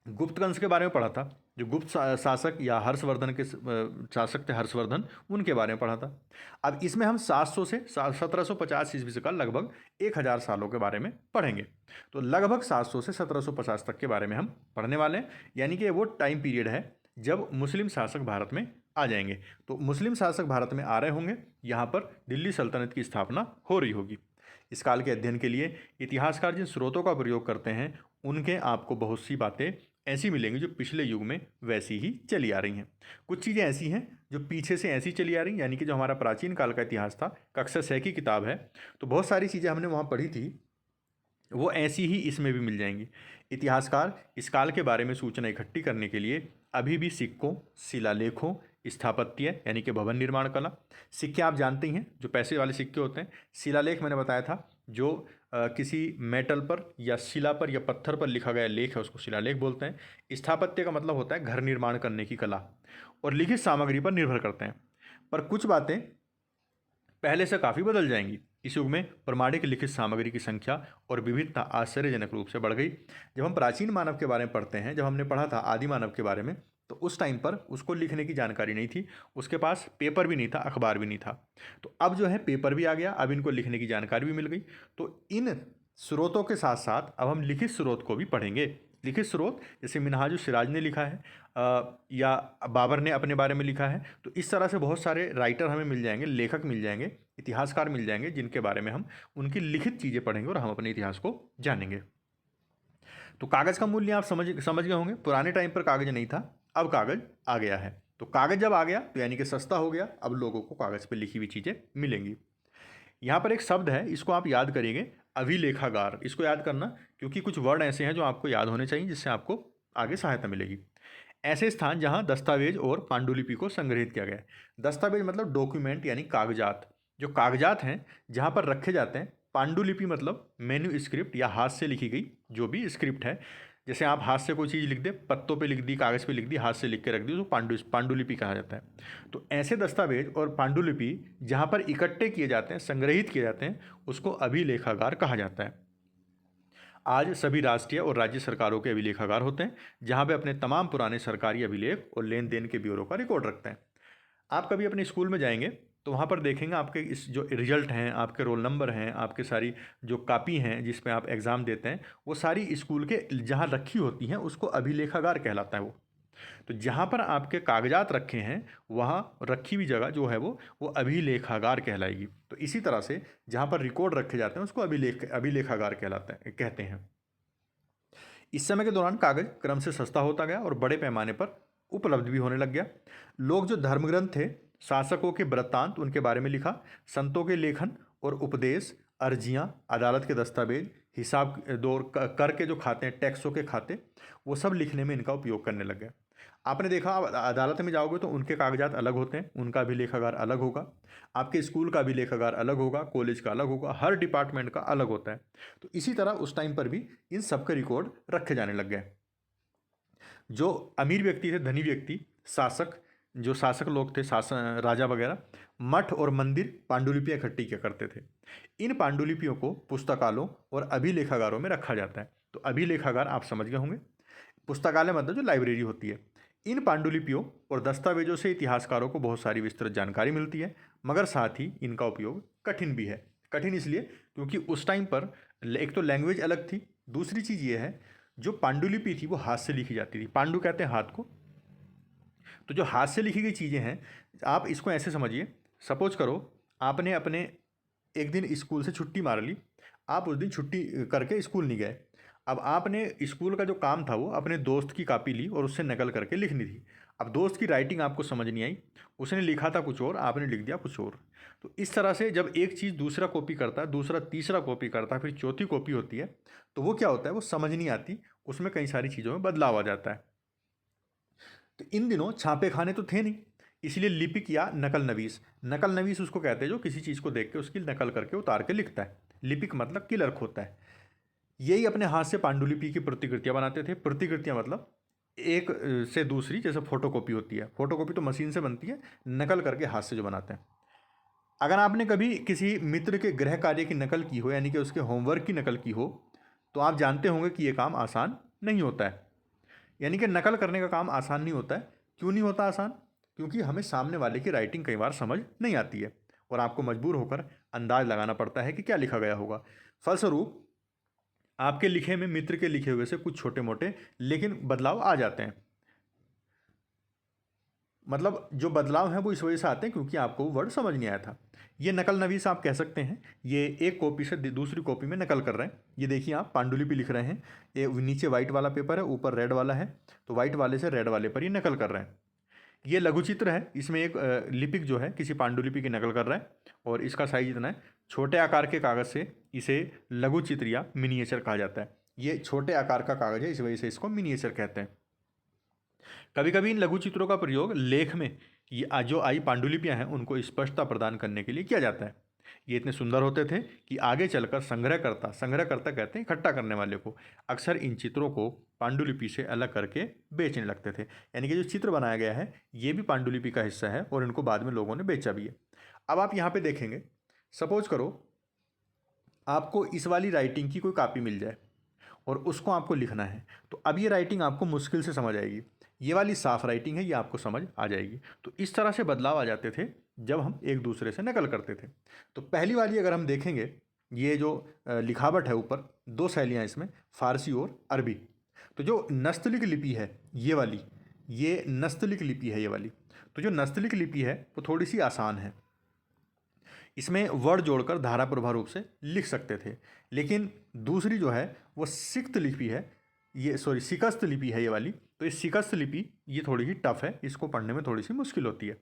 गुप्त वंश के बारे में पढ़ा था। जो गुप्त शासक या हर्षवर्धन के शासक थे, हर्षवर्धन, उनके बारे में पढ़ा था। अब इसमें हम 700 से 1750 ईस्वी से का लगभग 1000 सालों के बारे में पढ़ेंगे। तो लगभग 700 से 1750 तक के बारे में हम पढ़ने वाले हैं, यानी कि वो टाइम पीरियड है जब मुस्लिम शासक भारत में आ जाएंगे। तो मुस्लिम शासक भारत में आ रहे होंगे, यहाँ पर दिल्ली सल्तनत की स्थापना हो रही होगी। इस काल के अध्ययन के लिए इतिहासकार जिन स्रोतों का प्रयोग करते हैं उनके आपको बहुत सी बातें ऐसी मिलेंगी जो पिछले युग में वैसी ही चली आ रही हैं। कुछ चीज़ें ऐसी हैं जो पीछे से ऐसी चली आ रही, यानी कि जो हमारा प्राचीन काल का इतिहास था, कक्षा 6 की किताब है, तो बहुत सारी चीज़ें हमने वहाँ पढ़ी थी, वो ऐसी ही इसमें भी मिल जाएंगी। इतिहासकार इस काल के बारे में सूचना इकट्ठी करने के लिए अभी भी सिक्कों, शिलालेखों, स्थापत्य यानी कि भवन निर्माण कला, सिक्के आप जानते ही हैं जो पैसे वाले सिक्के होते हैं। शिलालेख मैंने बताया था जो किसी मेटल पर या शिला पर या पत्थर पर लिखा गया लेख है उसको शिलालेख बोलते हैं। स्थापत्य का मतलब होता है घर निर्माण करने की कला, और लिखित सामग्री पर निर्भर करते हैं। पर कुछ बातें पहले से काफ़ी बदल जाएंगी। इस युग में प्रमाणिक लिखित सामग्री की संख्या और विविधता आश्चर्यजनक रूप से बढ़ गई। जब हम प्राचीन मानव के बारे में पढ़ते हैं, जब हमने पढ़ा था आदि मानव के बारे में, तो उस टाइम पर उसको लिखने की जानकारी नहीं थी, उसके पास पेपर भी नहीं था, अखबार भी नहीं था। तो अब जो है पेपर भी आ गया, अब इनको लिखने की जानकारी भी मिल गई। तो इन स्रोतों के साथ साथ अब हम लिखित स्रोत को भी पढ़ेंगे। लिखित स्रोत जैसे मिनहाजुस सिराज ने लिखा है या बाबर ने अपने बारे में लिखा है, तो इस तरह से बहुत सारे राइटर हमें मिल जाएंगे, लेखक मिल जाएंगे, इतिहासकार मिल जाएंगे, जिनके बारे में हम उनकी लिखित चीज़ें पढ़ेंगे और हम अपने इतिहास को जानेंगे। तो कागज़ का मूल्य आप समझ गए होंगे। पुराने टाइम पर कागज़ नहीं था, अब कागज़ आ गया है। तो कागज़ जब आ गया तो यानी कि सस्ता हो गया, अब लोगों को कागज़ पर लिखी हुई चीज़ें मिलेंगी। यहाँ पर एक शब्द है, इसको आप याद करेंगे, अभिलेखागार। इसको याद करना क्योंकि कुछ वर्ड ऐसे हैं जो आपको याद होने चाहिए, जिससे आपको आगे सहायता मिलेगी। ऐसे स्थान जहाँ दस्तावेज और पांडुलिपि को संग्रहित किया गया है। दस्तावेज मतलब डॉक्यूमेंट यानी कागजात, जो कागजात हैं जहाँ पर रखे जाते हैं। पांडुलिपि मतलब मेन्यू स्क्रिप्ट या हाथ से लिखी गई जो भी स्क्रिप्ट है। जैसे आप हाथ से कोई चीज़ लिख दे, पत्तों पे लिख दी, कागज़ पे लिख दी, हाथ से लिख के रख दी, तो पांडुलिपि कहा जाता है। तो ऐसे दस्तावेज और पांडुलिपि जहाँ पर इकट्ठे किए जाते हैं, संग्रहित किए जाते हैं, उसको अभिलेखागार कहा जाता है। आज सभी राष्ट्रीय और राज्य सरकारों के अभिलेखागार होते हैं, जहाँ पे अपने तमाम पुराने सरकारी अभिलेख और लेन देन के ब्यूरो का रिकॉर्ड रखते हैं। आप कभी अपने स्कूल में जाएंगे तो वहाँ पर देखेंगे आपके इस जो रिजल्ट हैं, आपके रोल नंबर हैं, आपके सारी जो कापी हैं जिस पे आप एग्ज़ाम देते हैं, वो सारी स्कूल के जहाँ रखी होती हैं उसको अभिलेखागार कहलाता है वो। तो जहाँ पर आपके कागजात रखे हैं वहाँ रखी हुई जगह जो है वो अभिलेखागार कहलाएगी। तो इसी तरह से जहाँ पर रिकॉर्ड रखे जाते हैं उसको अभिलेखागार कहलाता है, कहते हैं। इस समय के दौरान कागज क्रम से सस्ता होता गया और बड़े पैमाने पर उपलब्ध भी होने लग गया। लोग जो धर्मग्रंथ थे, शासकों के वृत्तांत, उनके बारे में लिखा, संतों के लेखन और उपदेश, अर्जियां, अदालत के दस्तावेज, हिसाब दौर कर के जो खाते हैं, टैक्सों के खाते, वो सब लिखने में इनका उपयोग करने लग गए। आपने देखा आप अदालत में जाओगे तो उनके कागजात अलग होते हैं, उनका अभिलेखागार अलग होगा। आपके स्कूल का अभिलेखागार अलग होगा, कॉलेज का अलग होगा, हर डिपार्टमेंट का अलग होता है। तो इसी तरह उस टाइम पर भी इन सब के रिकॉर्ड रखे जाने लग गए। जो अमीर व्यक्ति थे, धनी व्यक्ति, शासक, जो शासक लोग थे, शासन राजा वगैरह, मठ और मंदिर पांडुलिपियाँ इकट्ठी किया करते थे। इन पांडुलिपियों को पुस्तकालयों और अभिलेखागारों में रखा जाता है। तो अभिलेखागार आप समझ गए होंगे, पुस्तकालय मतलब जो लाइब्रेरी होती है। इन पांडुलिपियों और दस्तावेजों से इतिहासकारों को बहुत सारी विस्तृत जानकारी मिलती है, मगर साथ ही इनका उपयोग कठिन भी है। कठिन इसलिए क्योंकि उस टाइम पर एक तो लैंग्वेज अलग थी, दूसरी चीज़ ये है जो पांडुलिपि थी वो हाथ से लिखी जाती थी। पांडु कहते हैं हाथ को। तो जो हाथ से लिखी गई चीज़ें हैं, आप इसको ऐसे समझिए, सपोज करो आपने अपने एक दिन स्कूल से छुट्टी मार ली, आप उस दिन छुट्टी करके स्कूल नहीं गए। अब आपने स्कूल का जो काम था वो अपने दोस्त की कॉपी ली और उससे नकल करके लिखनी थी। अब दोस्त की राइटिंग आपको समझ नहीं आई, उसने लिखा था कुछ और, आपने लिख दिया कुछ और। तो इस तरह से जब एक चीज़ दूसरा कॉपी करता है, दूसरा तीसरा कॉपी करता है, फिर चौथी कॉपी होती है, तो वो क्या होता है, वो समझ नहीं आती, उसमें कई सारी चीज़ों में बदलाव आ जाता है। तो इन दिनों छापे खाने तो थे नहीं, इसलिए लिपिक या नकल नवीस, नकल नवीस उसको कहते हैं जो किसी चीज़ को देख के उसकी नकल करके उतार के लिखता है। लिपिक मतलब क्लर्क होता है। यही अपने हाथ से पांडुलिपि की प्रतिकृतियाँ बनाते थे। प्रतिकृतियाँ मतलब एक से दूसरी, जैसे फोटोकॉपी होती है, फोटोकॉपी तो मशीन से बनती है, नकल करके हाथ से जो बनाते हैं। अगर आपने कभी किसी मित्र के गृह कार्य की नकल की हो, यानी कि उसके होमवर्क की नकल की हो, तो आप जानते होंगे कि ये काम आसान नहीं होता है। यानी कि नकल करने का काम आसान नहीं होता है। क्यों नहीं होता आसान? क्योंकि हमें सामने वाले की राइटिंग कई बार समझ नहीं आती है और आपको मजबूर होकर अंदाज लगाना पड़ता है कि क्या लिखा गया होगा। फलस्वरूप आपके लिखे में मित्र के लिखे हुए से कुछ छोटे मोटे लेकिन बदलाव आ जाते हैं। मतलब जो बदलाव हैं वो इस वजह से आते हैं क्योंकि आपको वो वर्ड समझ नहीं आया था। ये नकल नवीस आप कह सकते हैं। ये एक कॉपी से दूसरी कॉपी में नकल कर रहे हैं। ये देखिए, आप पांडुलिपि लिख रहे हैं, ये नीचे वाइट वाला पेपर है, ऊपर रेड वाला है, तो वाइट वाले से रेड वाले पर ये नकल कर रहे हैं। ये लघु चित्र है, इसमें एक लिपिक जो है किसी पांडुलिपि की नकल कर रहा है और इसका साइज इतना है। छोटे आकार के कागज़ से इसे लघु चित्र या मिनिएचर कहा जाता है। ये छोटे आकार का कागज़ है, इस वजह से इसको मिनिएचर कहते हैं। कभी कभी इन लघु चित्रों का प्रयोग लेख में ये जो आई पांडुलिपियाँ हैं उनको स्पष्टता प्रदान करने के लिए किया जाता है। ये इतने सुंदर होते थे कि आगे चलकर संग्रहकर्ता कहते हैं इकट्ठा करने वाले को, अक्सर इन चित्रों को पांडुलिपि से अलग करके बेचने लगते थे। यानी कि जो चित्र बनाया गया है ये भी पांडुलिपि का हिस्सा है और इनको बाद में लोगों ने बेचा भी है। अब आप यहाँ पे देखेंगे, सपोज करो आपको इस वाली राइटिंग की कोई कॉपी मिल जाए और उसको आपको लिखना है, तो अब ये राइटिंग आपको मुश्किल से समझ आएगी। ये वाली साफ़ राइटिंग है, ये आपको समझ आ जाएगी। तो इस तरह से बदलाव आ जाते थे जब हम एक दूसरे से नकल करते थे। तो पहली वाली अगर हम देखेंगे, ये जो लिखावट है ऊपर, दो शैलियाँ इसमें, फ़ारसी और अरबी। तो जो नस्तलिक लिपि है ये वाली, ये नस्तलिक लिपि है ये वाली। तो जो नस्तलिक लिपि है वो थोड़ी सी आसान है, इसमें वर्ड जोड़कर धारा प्रभाव रूप से लिख सकते थे। लेकिन दूसरी जो है वो सिक्त लिपि है, ये सिकस्त लिपि है ये वाली। तो ये सिकस्त लिपि ये थोड़ी ही टफ है, इसको पढ़ने में थोड़ी सी मुश्किल होती है।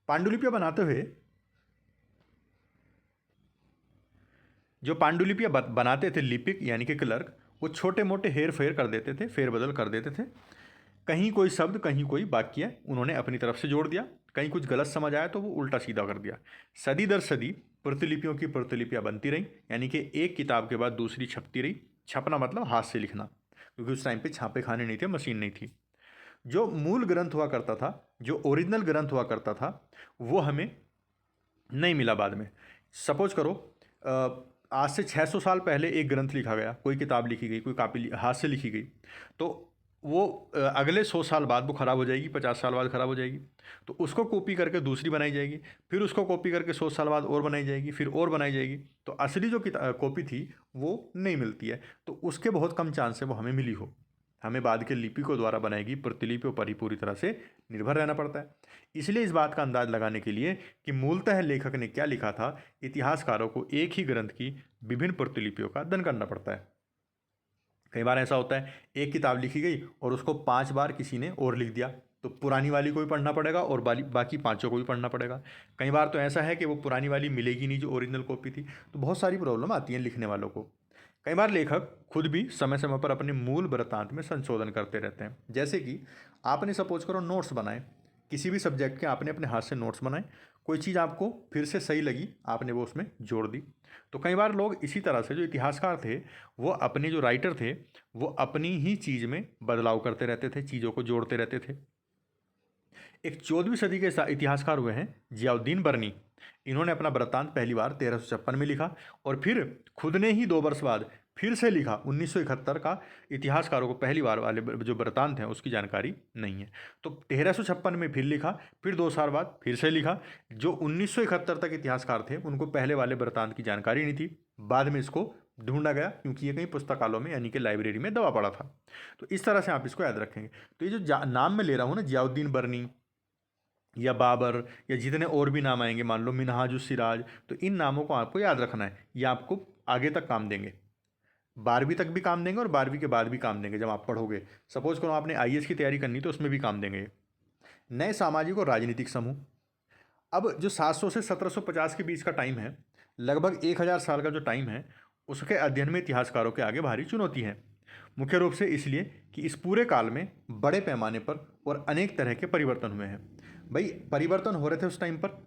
पांडुलिपियाँ बनाते हुए जो पांडुलिपियाँ बनाते थे लिपिक यानी कि क्लर्क, वो छोटे मोटे हेर फेर कर देते थे, फेरबदल कर देते थे। कहीं कोई शब्द, कहीं कोई वाक्य उन्होंने अपनी तरफ से जोड़ दिया, कहीं कुछ गलत समझ आया तो वो उल्टा सीधा कर दिया। सदी दर सदी प्रतिलिपियों की प्रतिलिपियाँ बनती रहीं, यानी कि एक किताब के बाद दूसरी छपती रही। छपना मतलब हाथ से लिखना, क्योंकि उस टाइम पे छापे खाने नहीं थे, मशीन नहीं थी। जो मूल ग्रंथ हुआ करता था, जो ओरिजिनल ग्रंथ हुआ करता था, वो हमें नहीं मिला बाद में। सपोज करो आज से 600 साल पहले एक ग्रंथ लिखा गया, कोई किताब लिखी गई, कोई कॉपी हाथ से लिखी गई, तो वो अगले 100 साल बाद वो ख़राब हो जाएगी, 50 साल बाद ख़राब हो जाएगी। तो उसको कॉपी करके दूसरी बनाई जाएगी, फिर उसको कॉपी करके 100 साल बाद और बनाई जाएगी, फिर और बनाई जाएगी। तो असली जो कॉपी थी वो नहीं मिलती है, तो उसके बहुत कम चांस है वो हमें मिली हो। हमें बाद के लिपिकों द्वारा बनाएगी प्रतिलिपियों पर ही पूरी तरह से निर्भर रहना पड़ता है। इसलिए इस बात का अंदाज लगाने के लिए कि मूलतः लेखक ने क्या लिखा था, इतिहासकारों को एक ही ग्रंथ की विभिन्न प्रतिलिपियों का अध्ययन करना पड़ता है। कई बार ऐसा होता है एक किताब लिखी गई और उसको 5 बार किसी ने और लिख दिया, तो पुरानी वाली को भी पढ़ना पड़ेगा और बाकी पांचों को भी पढ़ना पड़ेगा। कई बार तो ऐसा है कि वो पुरानी वाली मिलेगी नहीं जो ओरिजिनल कॉपी थी, तो बहुत सारी प्रॉब्लम आती हैं लिखने वालों को। कई बार लेखक खुद भी समय समय पर अपने मूल वृत्तांत में संशोधन करते रहते हैं। जैसे कि आपने सपोज करो नोट्स बनाए, किसी भी सब्जेक्ट के आपने अपने हाथ से नोट्स बनाए, कोई चीज़ आपको फिर से सही लगी, आपने वो उसमें जोड़ दी। तो कई बार लोग इसी तरह से, जो इतिहासकार थे वो अपने जो राइटर थे वो अपनी ही चीज़ में बदलाव करते रहते थे, चीज़ों को जोड़ते रहते थे। एक 14वीं सदी के इतिहासकार हुए हैं जियाउद्दीन बर्नी। इन्होंने अपना वृत्तांत पहली बार 1356 में लिखा और फिर खुद ने ही 2 वर्ष बाद फिर से लिखा 1971 का। इतिहासकारों को पहली बार वाले जो वृत्तांत हैं उसकी जानकारी नहीं है। तो 1356 में फिर लिखा, फिर 2 साल बाद फिर से लिखा। जो 1971 तक इतिहासकार थे उनको पहले वाले वृत्तांत की जानकारी नहीं थी, बाद में इसको ढूंढा गया क्योंकि ये कहीं पुस्तकालयों में यानी कि लाइब्रेरी में दबा पड़ा था। तो इस तरह से आप इसको याद रखेंगे। तो ये जो नाम मैं ले रहा हूँ ना, जियाउद्दीन बर्नी या बाबर या जितने और भी नाम आएंगे, मान लो मिनहाजुस सिराज, तो इन नामों को आपको याद रखना है। ये आपको आगे तक काम देंगे, 12वीं तक भी काम देंगे और 12वीं के बाद भी काम देंगे। जब आप पढ़ोगे, सपोज करो आपने आईएएस की तैयारी करनी तो उसमें भी काम देंगे। नए सामाजिक और राजनीतिक समूह। अब जो 700 से 1750 के बीच का टाइम है, लगभग 1000 साल का जो टाइम है, उसके अध्ययन में इतिहासकारों के आगे भारी चुनौती है। मुख्य रूप से इसलिए कि इस पूरे काल में बड़े पैमाने पर और अनेक तरह के परिवर्तन हुए हैं। भाई परिवर्तन हो रहे थे उस टाइम पर।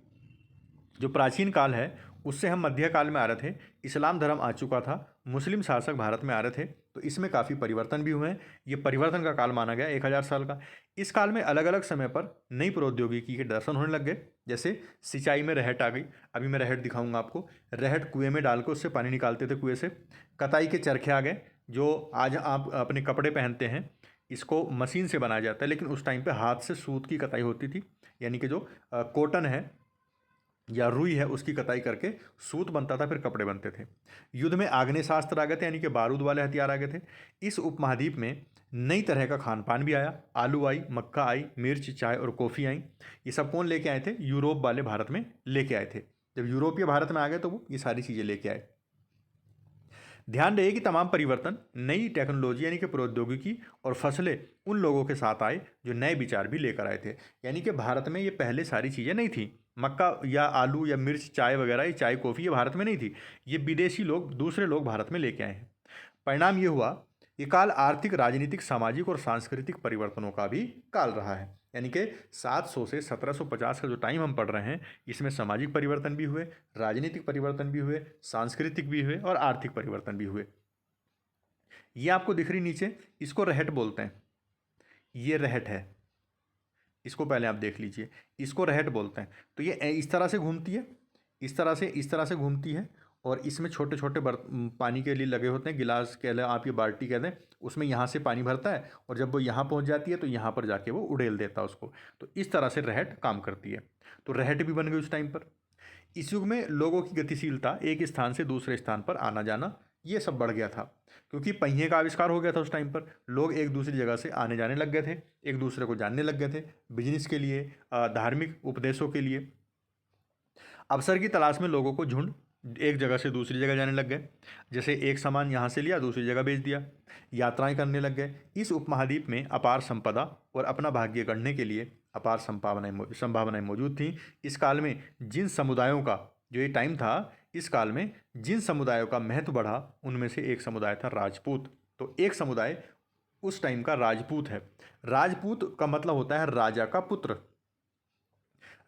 जो प्राचीन काल है उससे हम मध्यकाल में आ रहे थे, इस्लाम धर्म आ चुका था, मुस्लिम शासक भारत में आ रहे थे, तो इसमें काफ़ी परिवर्तन भी हुए हैं। ये परिवर्तन का काल माना गया 1000 साल का। इस काल में अलग अलग समय पर नई प्रौद्योगिकी के दर्शन होने लग गए। जैसे सिंचाई में रहट आ गई, अभी मैं रहट दिखाऊंगा आपको। रहट कुएं में डाल कर उससे पानी निकालते थे कुएं से। कताई के चरखे आ गए, जो आज आप अपने कपड़े पहनते हैं, इसको मशीन से बनाया जाता है, लेकिन उस टाइम पे हाथ से सूत की कताई होती थी, यानी कि जो कॉटन है या रुई है उसकी कताई करके सूत बनता था, फिर कपड़े बनते थे। युद्ध में आग्नेय शास्त्र आ गए थे, यानी कि बारूद वाले हथियार आ गए थे। इस उपमहाद्वीप में नई तरह का खान पान भी आया। आलू आई, मक्का आई, मिर्च, चाय और कॉफ़ी आई। ये सब कौन लेके आए थे? यूरोप वाले भारत में लेके आए थे। जब यूरोपीय भारत में आ गए तो वो ये सारी चीज़ें लेके आए। ध्यान रहे कि तमाम परिवर्तन नई टेक्नोलॉजी यानी कि प्रौद्योगिकी और फसलें उन लोगों के साथ आए जो नए विचार भी लेकर आए थे। यानी कि भारत में ये पहले सारी चीज़ें नहीं थी। मक्का या आलू या मिर्च, चाय वगैरह, ये चाय कॉफ़ी, ये भारत में नहीं थी। ये विदेशी लोग, दूसरे लोग भारत में लेके आए हैं। परिणाम ये हुआ, ये काल आर्थिक, राजनीतिक, सामाजिक और सांस्कृतिक परिवर्तनों का भी काल रहा है। यानी कि 700 से 1750 का जो टाइम हम पढ़ रहे हैं, इसमें सामाजिक परिवर्तन भी हुए, राजनीतिक परिवर्तन भी हुए, सांस्कृतिक भी हुए और आर्थिक परिवर्तन भी हुए। ये आपको दिख रही नीचे, इसको रहट बोलते हैं। ये रहट है, इसको पहले आप देख लीजिए, इसको रहट बोलते हैं। तो ये इस तरह से घूमती है, इस तरह से घूमती है, और इसमें छोटे छोटे पानी के लिए लगे होते हैं, गिलास कह लें आप, ये बाल्टी कह दें, उसमें यहाँ से पानी भरता है और जब वो यहाँ पहुँच जाती है तो यहाँ पर जाके वो उड़ेल देता है उसको। तो इस तरह से रहट काम करती है। तो रहट भी बन गई उस टाइम पर। इस युग में लोगों की गतिशीलता, एक स्थान से दूसरे स्थान पर आना जाना, ये सब बढ़ गया था, क्योंकि पहिए का आविष्कार हो गया था उस टाइम पर। लोग एक दूसरी जगह से आने जाने लग गए थे, एक दूसरे को जानने लग गए थे, बिजनेस के लिए, धार्मिक उपदेशों के लिए। अवसर की तलाश में लोगों को झुंड एक जगह से दूसरी जगह जाने लग गए। जैसे एक सामान यहाँ से लिया, दूसरी जगह बेच दिया, यात्राएं करने लग गए। इस उपमहाद्वीप में अपार संपदा और अपना भाग्य गढ़ने के लिए अपार संभावनाएं मौजूद थीं। इस काल में जिन समुदायों का, जो ये टाइम था, इस काल में जिन समुदायों का महत्व बढ़ा, उनमें से एक समुदाय था राजपूत। तो एक समुदाय उस टाइम का राजपूत है। राजपूत का मतलब होता है राजा का पुत्र।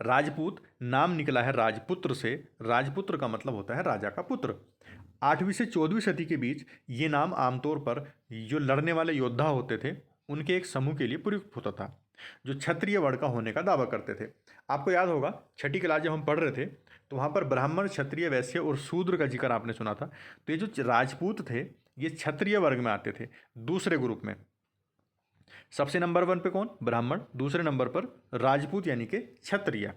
राजपूत नाम निकला है राजपुत्र से। राजपुत्र का मतलब होता है राजा का पुत्र। 8वीं से 14वीं सदी के बीच ये नाम आमतौर पर जो लड़ने वाले योद्धा होते थे उनके एक समूह के लिए प्रयुक्त होता था, जो क्षत्रिय वर्ण का होने का दावा करते थे। आपको याद होगा, छठी क्लास जब हम पढ़ रहे थे तो वहाँ पर ब्राह्मण, क्षत्रिय, वैश्य और शूद्र का जिक्र आपने सुना था। तो ये जो राजपूत थे ये क्षत्रिय वर्ग में आते थे, दूसरे ग्रुप में। सबसे नंबर 1 पे कौन? ब्राह्मण। दूसरे नंबर पर राजपूत यानी कि क्षत्रिय।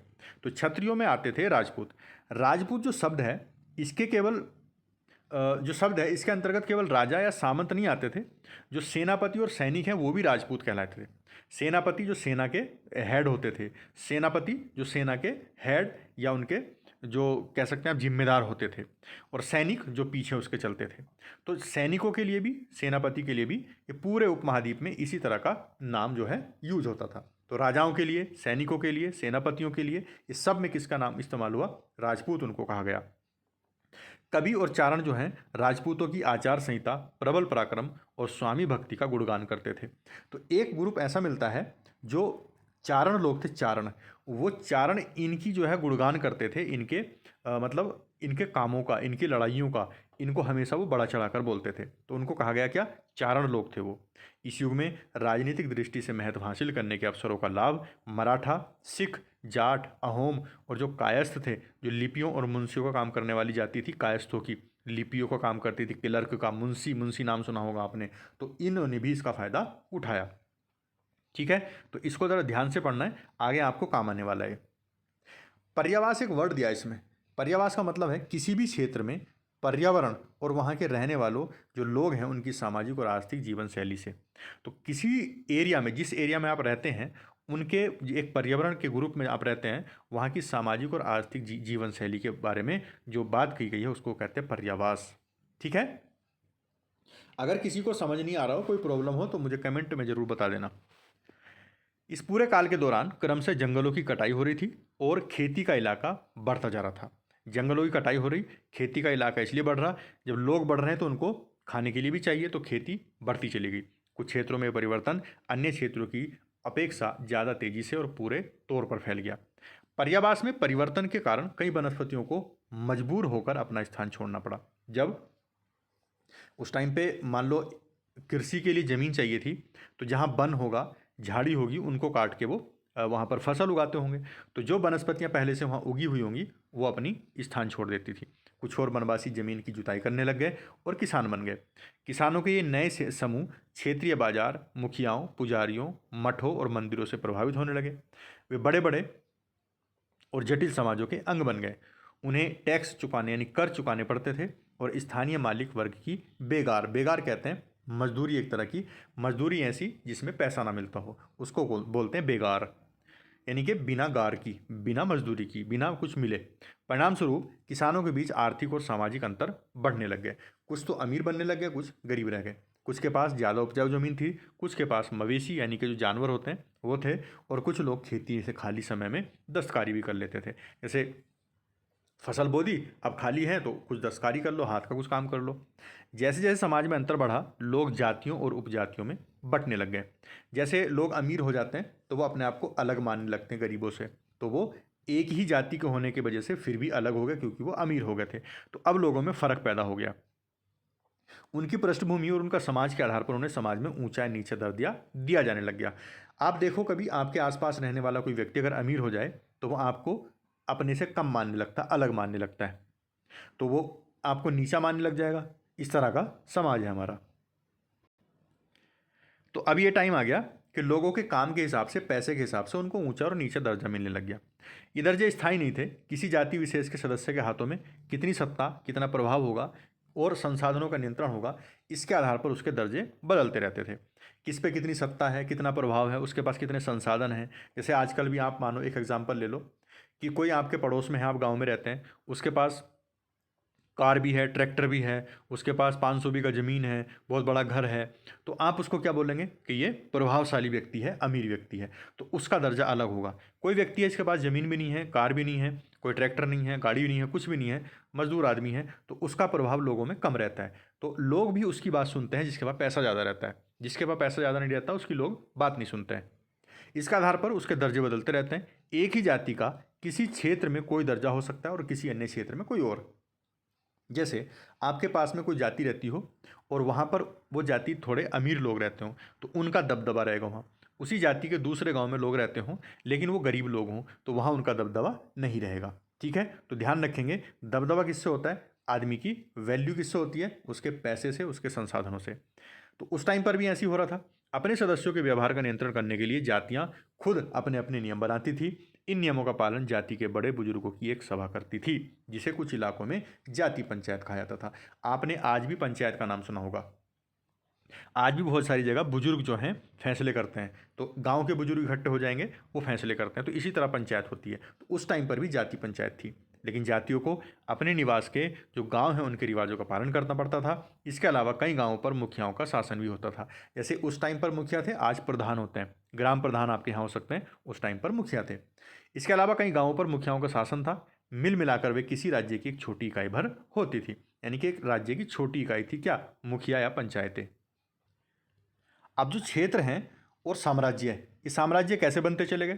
तो क्षत्रियों में आते थे राजपूत। राजपूत जो शब्द है, इसके केवल जो शब्द है इसके अंतर्गत केवल राजा या सामंत नहीं आते थे। जो सेनापति और सैनिक हैं वो भी राजपूत कहलाते थे। सेनापति जो सेना के हेड होते थे, सेनापति जो सेना के हेड या उनके जो कह सकते हैं आप जिम्मेदार होते थे, और सैनिक जो पीछे उसके चलते थे। तो सैनिकों के लिए भी, सेनापति के लिए भी ये पूरे उपमहाद्वीप में इसी तरह का नाम जो है यूज होता था। तो राजाओं के लिए, सैनिकों के लिए, सेनापतियों के लिए, इस सब में किसका नाम इस्तेमाल हुआ? राजपूत उनको कहा गया। कवि और चारण जो हैं राजपूतों की आचार संहिता, प्रबल पराक्रम और स्वामी भक्ति का गुणगान करते थे। तो एक ग्रुप ऐसा मिलता है जो चारण लोग थे। चारण, वो चारण इनकी जो है गुणगान करते थे, इनके मतलब इनके कामों का, इनकी लड़ाइयों का, इनको हमेशा वो बड़ा चढ़ाकर बोलते थे। तो उनको कहा गया क्या? चारण लोग थे वो। इस युग में राजनीतिक दृष्टि से महत्व हासिल करने के अवसरों का लाभ मराठा, सिख, जाट, अहोम और जो कायस्थ थे, जो लिपियों और मुंशियों का काम करने वाली जाति थी कायस्थों की, लिपियों का काम करती थी, क्लर्क का, मुंशी, मुंशी नाम सुना होगा आपने, तो इन्होंने भी इसका फायदा उठाया। ठीक है, तो इसको ज़रा ध्यान से पढ़ना है, आगे आपको काम आने वाला है। पर्यावास एक वर्ड दिया इसमें। पर्यावास का मतलब है किसी भी क्षेत्र में पर्यावरण और वहाँ के रहने वालों जो लोग हैं उनकी सामाजिक और आर्थिक जीवन शैली से। तो किसी एरिया में, जिस एरिया में आप रहते हैं, उनके एक पर्यावरण के ग्रुप में आप रहते हैं, वहाँ की सामाजिक और आर्थिक जीवन शैली के बारे में जो बात की गई है उसको कहते हैं पर्यावास। ठीक है, अगर किसी को समझ नहीं आ रहा हो, कोई प्रॉब्लम हो, तो मुझे कमेंट में ज़रूर बता देना। इस पूरे काल के दौरान क्रमशः जंगलों की कटाई हो रही थी और खेती का इलाका बढ़ता जा रहा था। जंगलों की कटाई हो रही, खेती का इलाका इसलिए बढ़ रहा, जब लोग बढ़ रहे हैं तो उनको खाने के लिए भी चाहिए, तो खेती बढ़ती चली गई। कुछ क्षेत्रों में परिवर्तन अन्य क्षेत्रों की अपेक्षा ज़्यादा तेजी से और पूरे तौर पर फैल गया। पर्यावास में परिवर्तन के कारण कई वनस्पतियों को मजबूर होकर अपना स्थान छोड़ना पड़ा। जब उस टाइम पे मान लो कृषि के लिए ज़मीन चाहिए थी, तो जहाँ वन होगा, झाड़ी होगी, उनको काट के वो वहाँ पर फसल उगाते होंगे। तो जो वनस्पतियाँ पहले से वहाँ उगी हुई होंगी वो अपनी स्थान छोड़ देती थी। कुछ और वनवासी ज़मीन की जुताई करने लग गए और किसान बन गए। किसानों के ये नए समूह क्षेत्रीय बाजार, मुखियाओं, पुजारियों, मठों और मंदिरों से प्रभावित होने लगे। वे बड़े बड़े और जटिल समाजों के अंग बन गए। उन्हें टैक्स चुकाने यानी कर चुकाने पड़ते थे और स्थानीय मालिक वर्ग की बेगार, बेगार कहते हैं मजदूरी, एक तरह की मजदूरी ऐसी जिसमें पैसा ना मिलता हो, उसको बोलते हैं बेगार, यानी कि बिना गार की, बिना मजदूरी की, बिना कुछ मिले। परिणाम स्वरूप किसानों के बीच आर्थिक और सामाजिक अंतर बढ़ने लग गए। कुछ तो अमीर बनने लग गए, कुछ गरीब रह गए। कुछ के पास ज़्यादा उपजाऊ जमीन थी, कुछ के पास मवेशी यानी कि जो जानवर होते हैं वो थे, और कुछ लोग खेती से खाली समय में दस्तकारी भी कर लेते थे। जैसे फसल बो दी, अब खाली है तो कुछ दस्तकारी कर लो, हाथ का कुछ काम कर लो। जैसे जैसे समाज में अंतर बढ़ा, लोग जातियों और उपजातियों में बंटने लग गए। जैसे लोग अमीर हो जाते हैं तो वो अपने आप को अलग मानने लगते हैं गरीबों से, तो वो एक ही जाति के होने की वजह से फिर भी अलग हो गए क्योंकि वो अमीर हो गए थे। तो अब लोगों में फ़र्क पैदा हो गया। उनकी पृष्ठभूमि और उनका समाज के आधार पर उन्हें समाज में ऊंचा नीचा दर्जा दिया जाने लग गया। आप देखो, कभी आपके आसपास रहने वाला कोई व्यक्ति अगर अमीर हो जाए तो वो आपको अपने से कम मानने लगता है, अलग मानने लगता है, तो वो आपको नीचा मानने लग जाएगा। इस तरह का समाज है हमारा। तो अब ये टाइम आ गया कि लोगों के काम के हिसाब से, पैसे के हिसाब से उनको ऊंचा और नीचा दर्जा मिलने लग गया। ये दर्जे स्थायी नहीं थे। किसी जाति विशेष के सदस्य के हाथों में कितनी सत्ता, कितना प्रभाव होगा और संसाधनों का नियंत्रण होगा, इसके आधार पर उसके दर्जे बदलते रहते थे। किस पे कितनी सत्ता है, कितना प्रभाव है, उसके पास कितने संसाधन हैं। जैसे आजकल भी आप मानो, एक एग्जाम्पल ले लो कि कोई आपके पड़ोस में है, आप गाँव में रहते हैं, उसके पास कार भी है, ट्रैक्टर भी है, उसके पास 500 बीघा ज़मीन है, बहुत बड़ा घर है, तो आप उसको क्या बोलेंगे कि ये प्रभावशाली व्यक्ति है, अमीर व्यक्ति है, तो उसका दर्जा अलग होगा। कोई व्यक्ति है इसके पास ज़मीन भी नहीं है, कार भी नहीं है, कोई ट्रैक्टर नहीं है, गाड़ी भी नहीं है, कुछ भी नहीं है, मजदूर आदमी है, तो उसका प्रभाव लोगों में कम रहता है। तो लोग भी उसकी बात सुनते हैं जिसके पास पैसा ज़्यादा रहता है। जिसके पास पैसा ज़्यादा नहीं रहता उसकी लोग बात नहीं सुनते हैं। इसके आधार पर उसके दर्जे बदलते रहते हैं। एक ही जाति का किसी क्षेत्र में कोई दर्जा हो सकता है और किसी अन्य क्षेत्र में कोई और। जैसे आपके पास में कोई जाति रहती हो और वहाँ पर वो जाति थोड़े अमीर लोग रहते हों, तो उनका दबदबा रहेगा वहाँ। उसी जाति के दूसरे गांव में लोग रहते हों लेकिन वो गरीब लोग हों, तो वहाँ उनका दबदबा नहीं रहेगा। ठीक है, तो ध्यान रखेंगे, दबदबा किससे होता है? आदमी की वैल्यू किससे होती है? उसके पैसे से, उसके संसाधनों से। तो उस टाइम पर भी ऐसी हो रहा था। अपने सदस्यों के व्यवहार का नियंत्रण करने के लिए जातियाँ खुद अपने अपने नियम बनाती थी। इन नियमों का पालन जाति के बड़े बुजुर्गों की एक सभा करती थी, जिसे कुछ इलाकों में जाति पंचायत कहा जाता था। आपने आज भी पंचायत का नाम सुना होगा। आज भी बहुत सारी जगह बुजुर्ग जो हैं फैसले करते हैं, तो गांव के बुजुर्ग इकट्ठे हो जाएंगे, वो फैसले करते हैं। तो इसी तरह पंचायत होती है। तो उस टाइम पर भी जाति पंचायत थी, लेकिन जातियों को अपने निवास के जो गांव हैं उनके रिवाजों का पालन करना पड़ता था। इसके अलावा कई गांवों पर मुखियाओं का शासन भी होता था। जैसे उस टाइम पर मुखिया थे, आज प्रधान होते हैं, ग्राम प्रधान आपके यहाँ हो सकते हैं, उस टाइम पर मुखिया थे। इसके अलावा कई गांवों पर मुखियाओं का शासन था। मिल मिलाकर वे किसी राज्य की एक छोटी इकाई भर होती थी, यानी कि एक राज्य की छोटी इकाई थी क्या? मुखिया या पंचायतें। अब जो क्षेत्र हैं और साम्राज्य है, ये साम्राज्य कैसे बनते चले गए?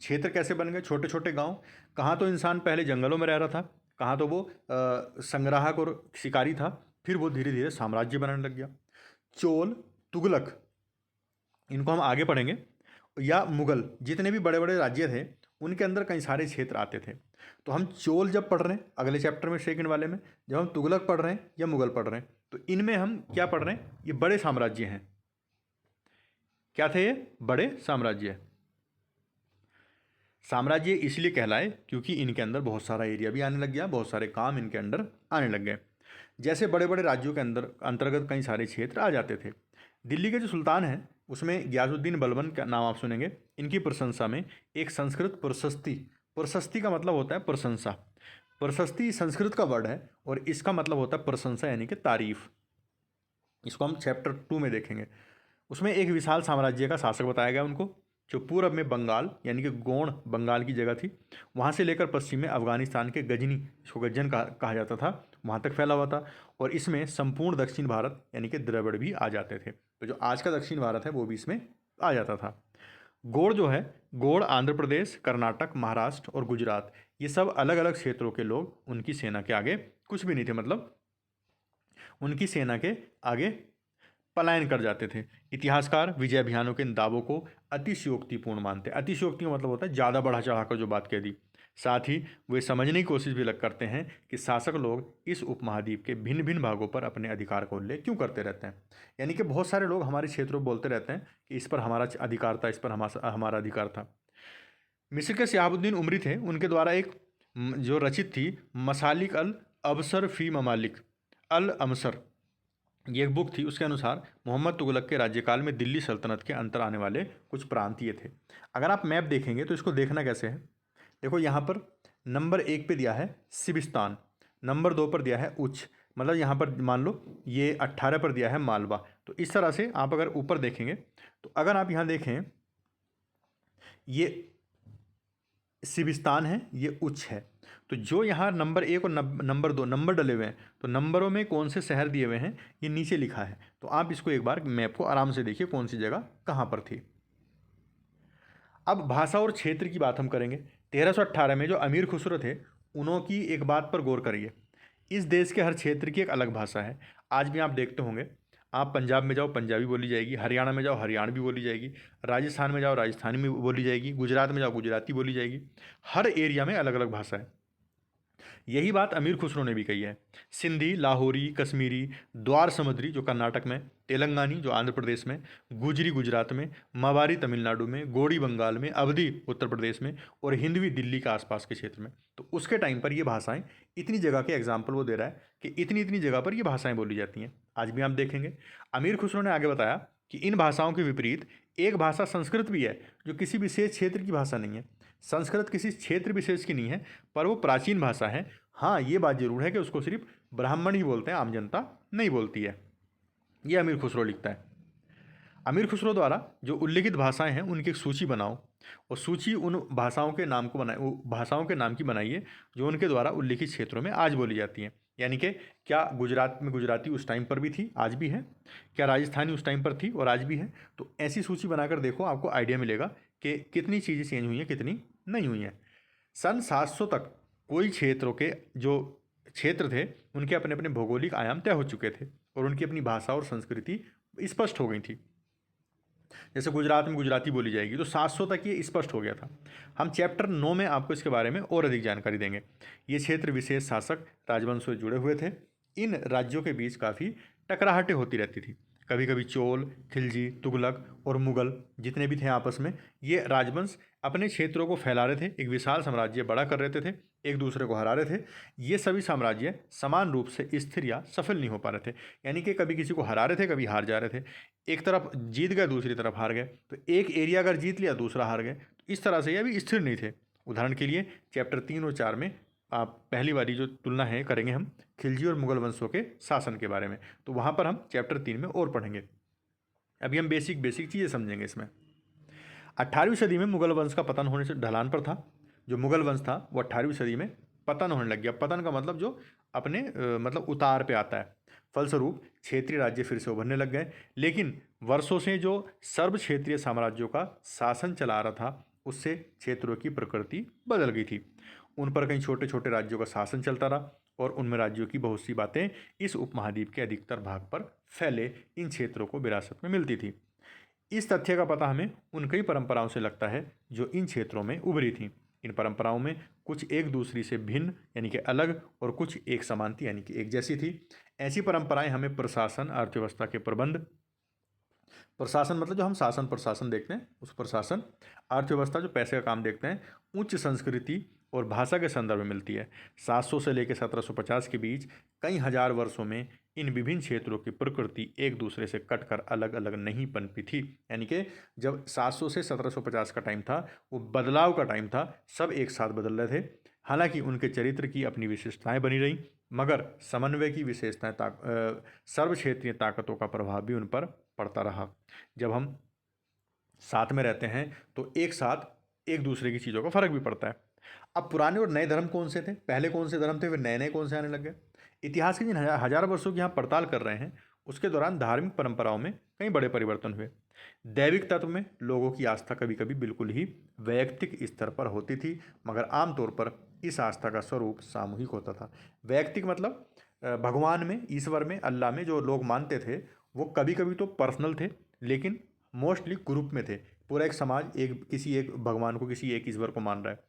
क्षेत्र कैसे बन गए? छोटे छोटे गांव। कहाँ तो इंसान पहले जंगलों में रह रहा था, कहाँ तो वो संग्राहक और शिकारी था, फिर वो धीरे धीरे साम्राज्य बनाने लग गया। चोल, तुगलक, इनको हम आगे पढ़ेंगे, या मुगल, जितने भी बड़े बड़े राज्य थे उनके अंदर कई सारे क्षेत्र आते थे। तो हम चोल जब पढ़ रहे हैं अगले चैप्टर में, सेकंड वाले में, जब हम तुगलक पढ़ रहे हैं या मुगल पढ़ रहे हैं, तो इनमें हम क्या पढ़ रहे हैं, ये बड़े साम्राज्य हैं। क्या थे ये? बड़े साम्राज्य। साम्राज्य इसलिए कहलाए क्योंकि इनके अंदर बहुत सारा एरिया भी आने लग गया, बहुत सारे काम इनके अंदर आने लग गए। जैसे बड़े बड़े राज्यों के अंदर अंतर्गत कई सारे क्षेत्र आ जाते थे। दिल्ली के जो सुल्तान हैं उसमें गयासुद्दीन बलबन का नाम आप सुनेंगे। इनकी प्रशंसा में एक संस्कृत प्रशस्ति, प्रशस्ति का मतलब होता है प्रशंसा, प्रशस्ति संस्कृत का वर्ड है और इसका मतलब होता है प्रशंसा यानी कि तारीफ। इसको हम चैप्टर 2 में देखेंगे। उसमें एक विशाल साम्राज्य का शासक बताया गया उनको, जो पूर्व में बंगाल यानी कि गोंड बंगाल की जगह थी, वहाँ से लेकर पश्चिम में अफगानिस्तान के गजनी, इसको गज्जन कहा जाता था, वहाँ तक फैला हुआ था। और इसमें संपूर्ण दक्षिण भारत यानी कि द्रविड़ भी आ जाते थे। तो जो आज का दक्षिण भारत है वो भी इसमें आ जाता था। गोड़ जो है, गोड़ आंध्र प्रदेश, कर्नाटक, महाराष्ट्र और गुजरात, ये सब अलग अलग क्षेत्रों के लोग उनकी सेना के आगे कुछ भी नहीं थे, मतलब उनकी सेना के आगे पलायन कर जाते थे। इतिहासकार विजय अभियानों के इन दावों को अतिशयोक्तिपूर्ण मानते हैं। अतिशयोक्ति का मतलब होता है ज़्यादा बढ़ा चढ़ाकर जो बात कह दी। साथ ही वे समझने की कोशिश भी करते हैं कि शासक लोग इस उपमहाद्वीप के भिन्न भिन्न भागों पर अपने अधिकार को उल्लेख क्यों करते रहते हैं। यानी कि बहुत सारे लोग हमारे क्षेत्रों में बोलते रहते हैं कि इस पर हमारा अधिकार था, इस पर हमारा अधिकार था। मिस्र के शहाबुद्दीन उमरी थे, उनके द्वारा एक जो रचित थी मसालिक अल अबसर फ़ी ममालिक अल अमसर, ये एक बुक थी। उसके अनुसार मोहम्मद तुगलक के राज्यकाल में दिल्ली सल्तनत के अंतर आने वाले कुछ प्रांतीय थे। अगर आप मैप देखेंगे तो इसको देखना कैसे है, देखो यहाँ पर नंबर 1 पे दिया है सिबिस्तान, नंबर 2 पर दिया है उच्च, मतलब यहाँ पर मान लो ये 18 पर दिया है मालवा। तो इस तरह से आप अगर ऊपर देखेंगे तो अगर आप यहाँ देखें ये सिबिस्तान है, ये उच्च है। तो जो यहाँ नंबर 1 और नंबर 2 नंबर डले हुए हैं, तो नंबरों में कौन से शहर दिए हुए हैं ये नीचे लिखा है। तो आप इसको एक बार मैप को आराम से देखिए कौन सी जगह कहाँ पर थी। अब भाषा और क्षेत्र की बात हम करेंगे। 1318 में जो अमीर खुसरो थे उनकी एक बात पर गौर करिए, इस देश के हर क्षेत्र की एक अलग भाषा है। आज भी आप देखते होंगे, आप पंजाब में जाओ पंजाबी बोली जाएगी, हरियाणा में जाओ हरियाणवी बोली जाएगी, राजस्थान में जाओ राजस्थानी में बोली जाएगी, गुजरात में जाओ गुजराती बोली जाएगी। हर एरिया में अलग अलग भाषा है। यही बात अमीर खुसरो ने भी कही है। सिंधी, लाहौरी, कश्मीरी, द्वार समुद्री जो कर्नाटक में, तेलंगानी जो आंध्र प्रदेश में, गुजरी गुजरात में, मावारी तमिलनाडु में, गोड़ी बंगाल में, अवधी उत्तर प्रदेश में और हिंदवी दिल्ली के आसपास के क्षेत्र में। तो उसके टाइम पर ये भाषाएं, इतनी जगह के एग्जाम्पल वो दे रहा है कि इतनी इतनी जगह पर ये भाषाएं बोली जाती हैं। आज भी आप देखेंगे। अमीर खुसरो ने आगे बताया कि इन भाषाओं के विपरीत एक भाषा संस्कृत भी है, जो किसी विशेष क्षेत्र की भाषा नहीं है। संस्कृत किसी क्षेत्र विशेष की नहीं है, पर वो प्राचीन भाषा है। हाँ, ये बात जरूर है कि उसको सिर्फ ब्राह्मण ही बोलते हैं, आम जनता नहीं बोलती है। ये अमीर खुसरो लिखता है। अमीर खुसरो द्वारा जो उल्लिखित भाषाएं हैं उनकी एक सूची बनाओ, और सूची उन भाषाओं के नाम को बनाए, वो भाषाओं के नाम की बनाइए जो उनके द्वारा उल्लिखित क्षेत्रों में आज बोली जाती हैं। यानी कि क्या गुजरात में गुजराती उस टाइम पर भी थी, आज भी है? क्या राजस्थानी उस टाइम पर थी और आज भी है? तो ऐसी सूची बनाकर देखो, आपको आइडिया मिलेगा कि कितनी चीज़ें चेंज हुई हैं, कितनी नहीं हुई हैं। सन 700 तक कोई क्षेत्रों के जो क्षेत्र थे उनके अपने अपने भौगोलिक आयाम तय हो चुके थे और उनकी अपनी भाषा और संस्कृति स्पष्ट हो गई थी। जैसे गुजरात में गुजराती बोली जाएगी, तो 700 तक ये स्पष्ट हो गया था। हम चैप्टर 9 में आपको इसके बारे में और अधिक जानकारी देंगे। ये क्षेत्र विशेष शासक राजवंशों से जुड़े हुए थे। इन राज्यों के बीच काफ़ी टकराहटें होती रहती थी। कभी कभी चोल, खिलजी, तुगलक और मुगल जितने भी थे आपस में, ये राजवंश अपने क्षेत्रों को फैला रहे थे, एक विशाल साम्राज्य बड़ा कर रहे थे, एक दूसरे को हरा रहे थे। ये सभी साम्राज्य समान रूप से स्थिर या सफल नहीं हो पा रहे थे, यानी कि कभी किसी को हरा रहे थे, कभी हार जा रहे थे। एक तरफ जीत गए, दूसरी तरफ हार गए। तो एक एरिया अगर जीत लिया, दूसरा हार गए। तो इस तरह से ये भी स्थिर नहीं थे। उदाहरण के लिए चैप्टर 3 और 4 में आप पहली वाली जो तुलना है करेंगे हम खिलजी और मुगल वंशों के शासन के बारे में, तो वहाँ पर हम चैप्टर 3 में और पढ़ेंगे। अभी हम बेसिक चीज़ें समझेंगे इसमें। 18वीं सदी में मुगल वंश का पतन होने से ढलान पर था। जो मुगल वंश था वो 18वीं सदी में पतन होने लग गया। पतन का मतलब जो अपने मतलब उतार पे आता है। फलस्वरूप क्षेत्रीय राज्य फिर से उभरने लग गए, लेकिन वर्षों से जो सर्व क्षेत्रीय साम्राज्यों का शासन चला रहा था उससे क्षेत्रों की प्रकृति बदल गई थी। उन पर कई छोटे छोटे राज्यों का शासन चलता रहा और उनमें राज्यों की बहुत सी बातें इस उपमहाद्वीप के अधिकतर भाग पर फैले इन क्षेत्रों को विरासत में मिलती थी। इस तथ्य का पता हमें उन कई परंपराओं से लगता है जो इन क्षेत्रों में उभरी थीं। इन परंपराओं में कुछ एक दूसरी से भिन्न यानी कि अलग और कुछ एक समान थी यानी कि एक जैसी थी। ऐसी परंपराएं हमें प्रशासन, अर्थव्यवस्था के प्रबंध, प्रशासन मतलब जो हम शासन प्रशासन देखते हैं उस प्रशासन, अर्थव्यवस्था जो पैसे का काम देखते हैं, उच्च संस्कृति और भाषा के संदर्भ में मिलती है। 700 से लेकर 1750 के बीच कई हजार वर्षों में इन विभिन्न क्षेत्रों की प्रकृति एक दूसरे से कटकर अलग अलग नहीं पनपी थी। यानी कि जब 700 से 1750 का टाइम था वो बदलाव का टाइम था, सब एक साथ बदल रहे थे। हालांकि उनके चरित्र की अपनी विशेषताएं बनी रहीं, मगर समन्वय की विशेषताएं सर्व क्षेत्रीय ताकतों का प्रभाव भी उन पर पड़ता रहा। जब हम साथ में रहते हैं तो एक साथ एक दूसरे की चीज़ों का फर्क भी पड़ता है। अब पुराने और नए धर्म कौन से थे, पहले कौन से धर्म थे, फिर नए नए कौन से आने लग गए। इतिहास के जिन हजार वर्षों की यहाँ पड़ताल कर रहे हैं उसके दौरान धार्मिक परंपराओं में कई बड़े परिवर्तन हुए। दैविक तत्व में लोगों की आस्था कभी कभी बिल्कुल ही वैयक्तिक स्तर पर होती थी, मगर आमतौर पर इस आस्था का स्वरूप सामूहिक होता था। वैयक्तिक मतलब भगवान में, ईश्वर में, अल्लाह में जो लोग मानते थे वो कभी कभी तो पर्सनल थे, लेकिन मोस्टली ग्रुप में थे। पूरा एक समाज एक किसी एक भगवान को, किसी एक ईश्वर को मान रहा है,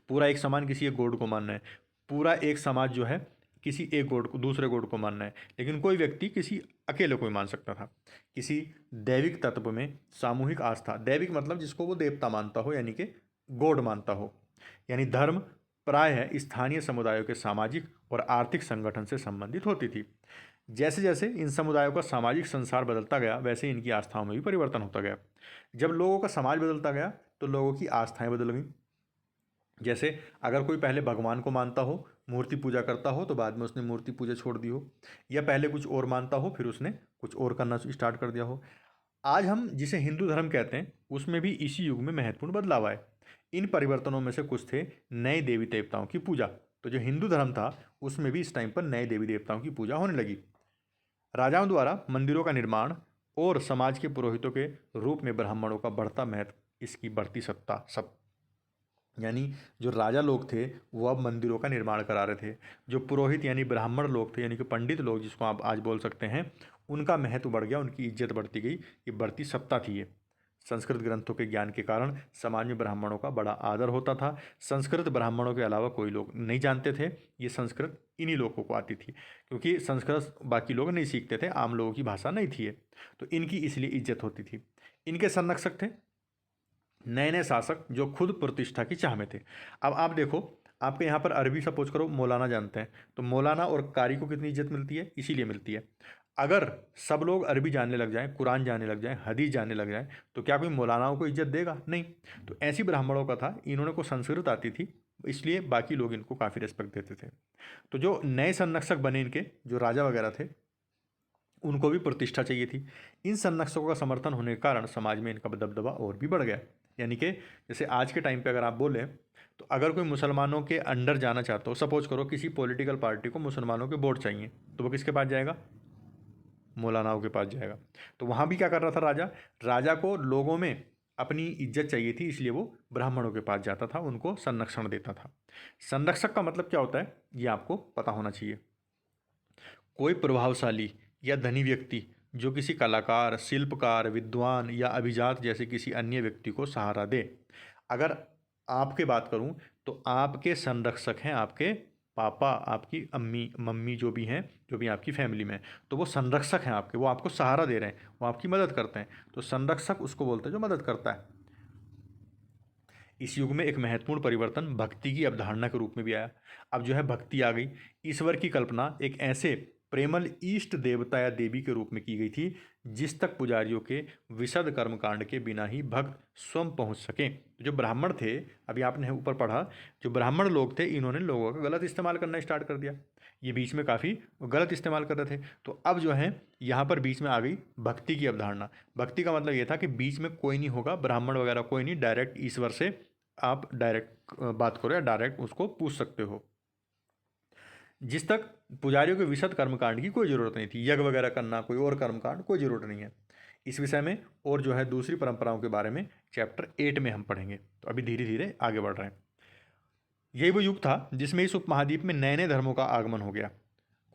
पूरा एक समाज किसी एक गॉड को मान रहा है, पूरा एक समाज जो है किसी एक गॉड को, दूसरे गॉड को मान रहा है, लेकिन कोई व्यक्ति किसी अकेले को ही मान सकता था। किसी दैविक तत्व में सामूहिक आस्था, दैविक मतलब जिसको वो देवता मानता हो यानी कि गॉड मानता हो, यानी धर्म प्रायः स्थानीय समुदायों के सामाजिक और आर्थिक संगठन से संबंधित होती थी। जैसे जैसे इन समुदायों का सामाजिक संसार बदलता गया वैसे इनकी आस्थाओं में भी परिवर्तन होता गया। जब लोगों का समाज बदलता गया तो लोगों की आस्थाएं बदल गईं। जैसे अगर कोई पहले भगवान को मानता हो, मूर्ति पूजा करता हो, तो बाद में उसने मूर्ति पूजा छोड़ दी हो, या पहले कुछ और मानता हो फिर उसने कुछ और करना स्टार्ट कर दिया हो। आज हम जिसे हिंदू धर्म कहते हैं उसमें भी इसी युग में महत्वपूर्ण बदलाव आए। इन परिवर्तनों में से कुछ थे नए देवी देवताओं की पूजा। तो जो हिंदू धर्म था उसमें भी इस टाइम पर नए देवी देवताओं की पूजा होने लगी। राजाओं द्वारा मंदिरों का निर्माण और समाज के पुरोहितों के रूप में ब्राह्मणों का बढ़ता महत्व, इसकी बढ़ती सत्ता सब, यानी जो राजा लोग थे वो अब मंदिरों का निर्माण करा रहे थे। जो पुरोहित यानी ब्राह्मण लोग थे यानी कि पंडित लोग जिसको आप आज बोल सकते हैं, उनका महत्व बढ़ गया, उनकी इज्जत बढ़ती गई। ये बढ़ती सत्ता थी ये। संस्कृत ग्रंथों के ज्ञान के कारण समाज में ब्राह्मणों का बड़ा आदर होता था। संस्कृत ब्राह्मणों के अलावा कोई लोग नहीं जानते थे। ये संस्कृत इन्हीं लोगों को आती थी, क्योंकि संस्कृत बाकी लोग नहीं सीखते थे, आम लोगों की भाषा नहीं थी ये, तो इनकी इसलिए इज्जत होती थी। इनके संरक्षक थे नए नए शासक जो खुद प्रतिष्ठा की चाह में थे। अब आप देखो, आपके यहाँ पर अरबी सपोज करो मौलाना जानते हैं, तो मौलाना और कारी को कितनी इज्जत मिलती है, इसीलिए मिलती है। अगर सब लोग अरबी जानने लग जाएं, कुरान जानने लग जाएं, हदीस जानने लग जाएं, तो क्या कोई मौलानाओं को इज्जत देगा? नहीं। तो ऐसी ब्राह्मणों का था, इन्होंने को संस्कृत आती थी, इसलिए बाकी लोग इनको काफ़ी रिस्पेक्ट देते थे। तो जो नए संरक्षक बने इनके, जो राजा वगैरह थे, उनको भी प्रतिष्ठा चाहिए थी। इन संरक्षकों का समर्थन होने के कारण समाज में इनका दबदबा और भी बढ़ गया। यानी कि जैसे आज के टाइम पे अगर आप बोलें तो अगर कोई मुसलमानों के अंडर जाना चाहता हो, सपोज करो किसी पॉलिटिकल पार्टी को मुसलमानों के वोट चाहिए, तो वो किसके पास जाएगा? मौलानाओं के पास जाएगा। तो वहाँ भी क्या कर रहा था राजा? राजा को लोगों में अपनी इज्जत चाहिए थी, इसलिए वो ब्राह्मणों के पास जाता था, उनको संरक्षण देता था। संरक्षक का मतलब क्या होता है ये आपको पता होना चाहिए। कोई प्रभावशाली या धनी व्यक्ति जो किसी कलाकार, शिल्पकार, विद्वान या अभिजात जैसे किसी अन्य व्यक्ति को सहारा दे। अगर आपके बात करूं तो आपके संरक्षक हैं आपके पापा, आपकी अम्मी, मम्मी, जो भी हैं, जो भी आपकी फैमिली में, तो वो संरक्षक हैं आपके, वो आपको सहारा दे रहे हैं, वो आपकी मदद करते हैं। तो संरक्षक उसको बोलते हैं जो मदद करता है। इस युग में एक महत्वपूर्ण परिवर्तन भक्ति की अवधारणा के रूप में भी आया। अब जो है भक्ति आ गई। ईश्वर की कल्पना एक ऐसे प्रेमल इष्ट देवता या देवी के रूप में की गई थी जिस तक पुजारियों के विशद कर्मकांड के बिना ही भक्त स्वयं पहुंच सकें। जो ब्राह्मण थे, अभी आपने ऊपर पढ़ा, जो ब्राह्मण लोग थे इन्होंने लोगों का गलत इस्तेमाल करना स्टार्ट कर दिया। ये बीच में काफ़ी गलत इस्तेमाल कर रहे थे। तो अब जो है यहाँ पर बीच में आ गई भक्ति की अवधारणा। भक्ति का मतलब ये था कि बीच में कोई नहीं होगा, ब्राह्मण वगैरह कोई नहीं, डायरेक्ट ईश्वर से आप डायरेक्ट बात करो या डायरेक्ट उसको पूछ सकते हो। जिस तक पुजारियों के विशद कर्मकांड की कोई ज़रूरत नहीं थी, यज्ञ वगैरह करना, कोई और कर्मकांड, कोई ज़रूरत नहीं है। इस विषय में और जो है दूसरी परंपराओं के बारे में चैप्टर 8 में हम पढ़ेंगे। तो अभी धीरे धीरे आगे बढ़ रहे हैं। यही वो युग था जिसमें इस उपमहाद्वीप में नए नए धर्मों का आगमन हो गया।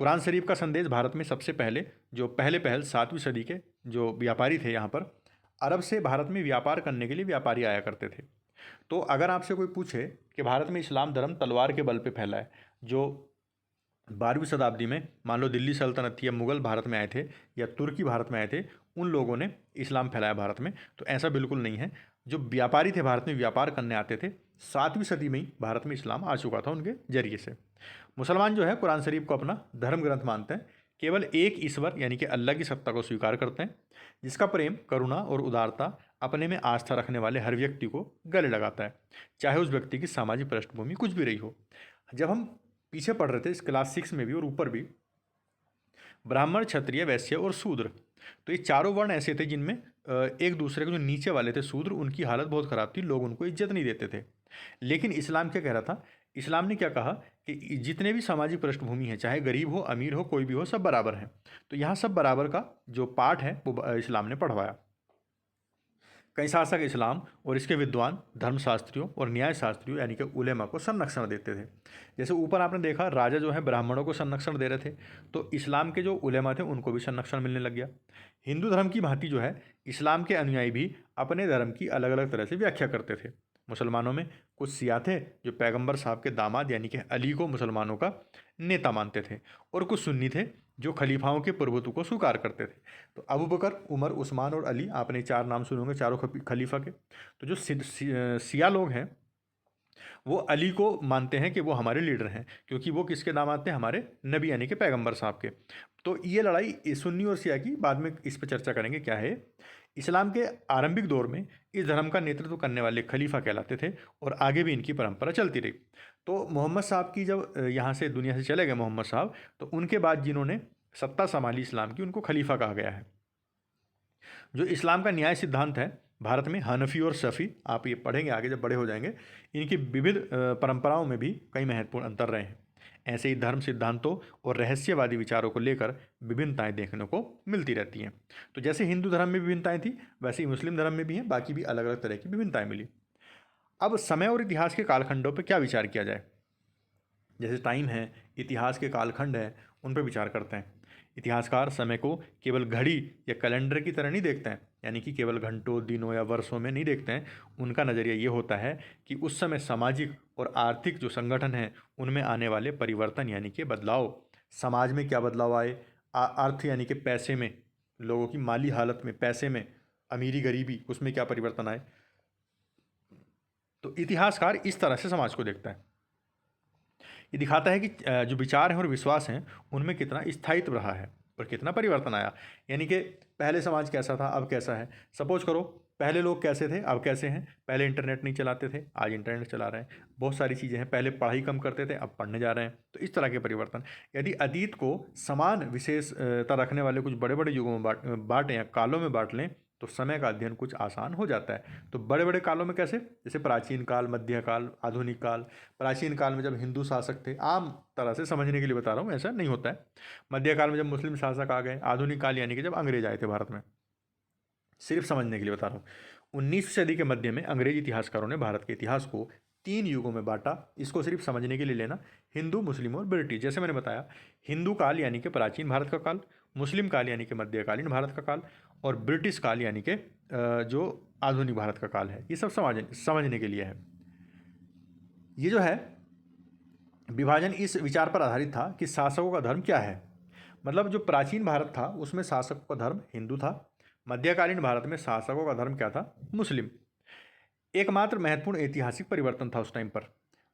कुरान शरीफ का संदेश भारत में सबसे पहले जो पहले पहल 7वीं सदी के जो व्यापारी थे यहाँ पर अरब से भारत में व्यापार करने के लिए व्यापारी आया करते थे। तो अगर आपसे कोई पूछे कि भारत में इस्लाम धर्म तलवार के बल पे फैला है, जो 12वीं शताब्दी में मान लो दिल्ली सल्तनत थी या मुगल भारत में आए थे या तुर्की भारत में आए थे, उन लोगों ने इस्लाम फैलाया भारत में, तो ऐसा बिल्कुल नहीं है। जो व्यापारी थे भारत में व्यापार करने आते थे, 7वीं सदी में ही भारत में इस्लाम आ चुका था उनके जरिए से। मुसलमान जो है कुरान शरीफ को अपना धर्म ग्रंथ मानते हैं, केवल एक ईश्वर यानी कि अल्लाह की सत्ता को स्वीकार करते हैं, जिसका प्रेम, करुणा और उदारता अपने में आस्था रखने वाले हर व्यक्ति को गले लगाता है, चाहे उस व्यक्ति की सामाजिक पृष्ठभूमि कुछ भी रही हो। जब हम पीछे पढ़ रहे थे इस क्लास 6 में भी और ऊपर भी, ब्राह्मण, क्षत्रिय, वैश्य और शूद्र, तो ये चारों वर्ण ऐसे थे जिनमें एक दूसरे के जो नीचे वाले थे शूद्र, उनकी हालत बहुत ख़राब थी, लोग उनको इज्जत नहीं देते थे। लेकिन इस्लाम क्या कह रहा था? इस्लाम ने क्या कहा कि जितने भी सामाजिक पृष्ठभूमि है, चाहे गरीब हो, अमीर हो, कोई भी हो, सब बराबर हैं। तो यहाँ सब बराबर का जो पाठ है वो इस्लाम ने पढ़वाया। कई शासक इस्लाम और इसके विद्वान धर्मशास्त्रियों और न्यायशास्त्रियों यानी कि उलेमा को संरक्षण देते थे। जैसे ऊपर आपने देखा, राजा जो है ब्राह्मणों को संरक्षण दे रहे थे, तो इस्लाम के जो उलेमा थे उनको भी संरक्षण मिलने लग गया। हिंदू धर्म की भांति जो है इस्लाम के अनुयायी भी अपने धर्म की अलग अलग तरह से व्याख्या करते थे। मुसलमानों में कुछ सिया थे जो पैगंबर साहब के दामाद यानी कि अली को मुसलमानों का नेता मानते थे, और कुछ सुन्नी थे जो खलीफाओं के प्रभुत्व को स्वीकार करते थे। तो अबू बकर, उमर, उस्मान और अली, आपने 4 नाम सुने होंगे चारों खलीफा के। तो जो सिया लोग हैं वो अली को मानते हैं कि वो हमारे लीडर हैं, क्योंकि वो किसके दामाद थे? हमारे नबी यानी कि पैगंबर साहब के। तो ये लड़ाई सुन्नी और शिया की बाद में इस पर चर्चा करेंगे क्या है। इस्लाम के आरंभिक दौर में इस धर्म का नेतृत्व करने वाले खलीफा कहलाते थे, और आगे भी इनकी परंपरा चलती रही। तो मोहम्मद साहब की जब यहाँ से दुनिया से चले गए मोहम्मद साहब, तो उनके बाद जिन्होंने सत्ता संभाली इस्लाम की, उनको खलीफा कहा गया है। जो इस्लाम का न्याय सिद्धांत है, भारत में हनफी और शफी, आप ये पढ़ेंगे आगे जब बड़े हो जाएंगे, इनकी विविध परंपराओं में भी कई महत्वपूर्ण अंतर रहे हैं। ऐसे ही धर्म सिद्धांतों और रहस्यवादी विचारों को लेकर विभिन्नताएं देखने को मिलती रहती हैं। तो जैसे हिंदू धर्म में विभिन्नताएं थी, वैसे ही मुस्लिम धर्म में भी हैं, बाकी भी अलग अलग तरह की विभिन्नताएं मिली। अब समय और इतिहास के कालखंडों पर क्या विचार किया जाए? जैसे टाइम है, इतिहास के कालखंड हैं, उन पर विचार करते हैं। इतिहासकार समय को केवल घड़ी या कैलेंडर की तरह नहीं देखते हैं, यानी कि केवल घंटों, दिनों या वर्षों में नहीं देखते हैं। उनका नज़रिया ये होता है कि उस समय सामाजिक और आर्थिक जो संगठन हैं उनमें आने वाले परिवर्तन यानी कि बदलाव, समाज में क्या बदलाव आए, अर्थ यानी कि पैसे में, लोगों की माली हालत में, पैसे में, अमीरी गरीबी, उसमें क्या परिवर्तन आए। तो इतिहासकार इस तरह से समाज को देखता है। ये दिखाता है कि जो विचार हैं और विश्वास हैं उनमें कितना स्थायित्व रहा है और कितना परिवर्तन आया। यानी कि पहले समाज कैसा था, अब कैसा है। सपोज करो, पहले लोग कैसे थे, अब कैसे हैं। पहले इंटरनेट नहीं चलाते थे, आज इंटरनेट चला रहे हैं। बहुत सारी चीज़ें हैं, पहले पढ़ाई कम करते थे, अब पढ़ने जा रहे हैं। तो इस तरह के परिवर्तन, यदि अतीत को समान विशेषता रखने वाले कुछ बड़े बड़े युगों में बांटें या कालों में बांट लें, तो समय का अध्ययन कुछ आसान हो जाता है। तो बड़े बड़े कालों में कैसे? जैसे प्राचीन काल, मध्य काल, आधुनिक काल। प्राचीन काल में जब हिंदू शासक थे, आम तरह से समझने के लिए बता रहा हूँ, ऐसा नहीं होता है। मध्य काल में जब मुस्लिम शासक आ गए। आधुनिक काल यानी कि जब अंग्रेज आए थे भारत में, सिर्फ समझने के लिए बता रहा हूँ। 19वीं सदी के मध्य में अंग्रेज इतिहासकारों ने भारत के इतिहास को 3 युगों में बांटा। इसको सिर्फ समझने के लिए लेना, हिंदू, मुस्लिम और ब्रिटिश। जैसे मैंने बताया, हिंदू काल यानी कि प्राचीन भारत का काल, मुस्लिम काल यानी कि मध्यकालीन भारत का काल, और ब्रिटिश काल यानी कि जो आधुनिक भारत का काल है। ये सब समझने के लिए है। ये जो है विभाजन इस विचार पर आधारित था कि शासकों का धर्म क्या है। मतलब जो प्राचीन भारत था उसमें शासकों का धर्म हिंदू था, मध्यकालीन भारत में शासकों का धर्म क्या था? मुस्लिम। एकमात्र महत्वपूर्ण ऐतिहासिक परिवर्तन था उस टाइम पर,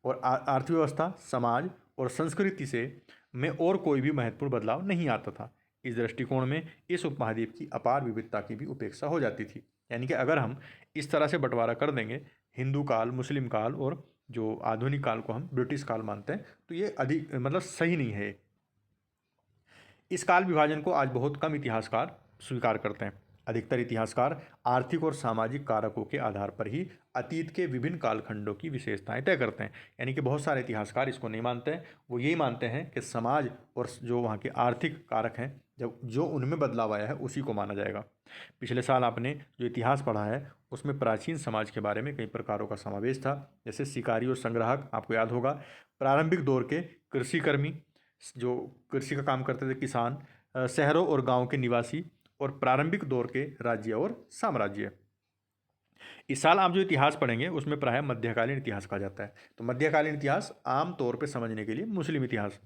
और अर्थव्यवस्था, समाज और संस्कृति से में और कोई भी महत्वपूर्ण बदलाव नहीं आता था। इस दृष्टिकोण में इस उपमहाद्वीप की अपार विविधता की भी उपेक्षा हो जाती थी। यानी कि अगर हम इस तरह से बंटवारा कर देंगे, हिंदू काल, मुस्लिम काल और जो आधुनिक काल को हम ब्रिटिश काल मानते हैं, तो ये अधिक मतलब सही नहीं है। इस काल विभाजन को आज बहुत कम इतिहासकार स्वीकार करते हैं। अधिकतर इतिहासकार आर्थिक और सामाजिक कारकों के आधार पर ही अतीत के विभिन्न कालखंडों की विशेषताएं तय करते हैं। यानी कि बहुत सारे इतिहासकार इसको नहीं मानते हैं, वो यही मानते हैं कि समाज और जो वहाँ के आर्थिक कारक हैं, जब जो उनमें बदलाव आया है उसी को माना जाएगा। पिछले साल आपने जो इतिहास पढ़ा है उसमें प्राचीन समाज के बारे में कई प्रकारों का समावेश था, जैसे शिकारी और संग्राहक, आपको याद होगा। प्रारंभिक दौर के कृषिकर्मी, जो कृषि का काम करते थे, किसान, शहरों और गांव के निवासी, और प्रारंभिक दौर के राज्य और साम्राज्य। इस साल आप जो इतिहास पढ़ेंगे उसमें प्रायः मध्यकालीन इतिहास कहा जाता है। तो मध्यकालीन इतिहास आम तौर पर समझने के लिए मुस्लिम इतिहास,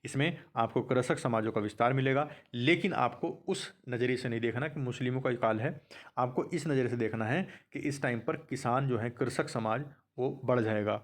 इसमें आपको कृषक समाजों का विस्तार मिलेगा, लेकिन आपको उस नज़रिए से नहीं देखना कि मुस्लिमों का काल है। आपको इस नज़रिए से देखना है कि इस टाइम पर किसान जो है, कृषक समाज, वो बढ़ जाएगा।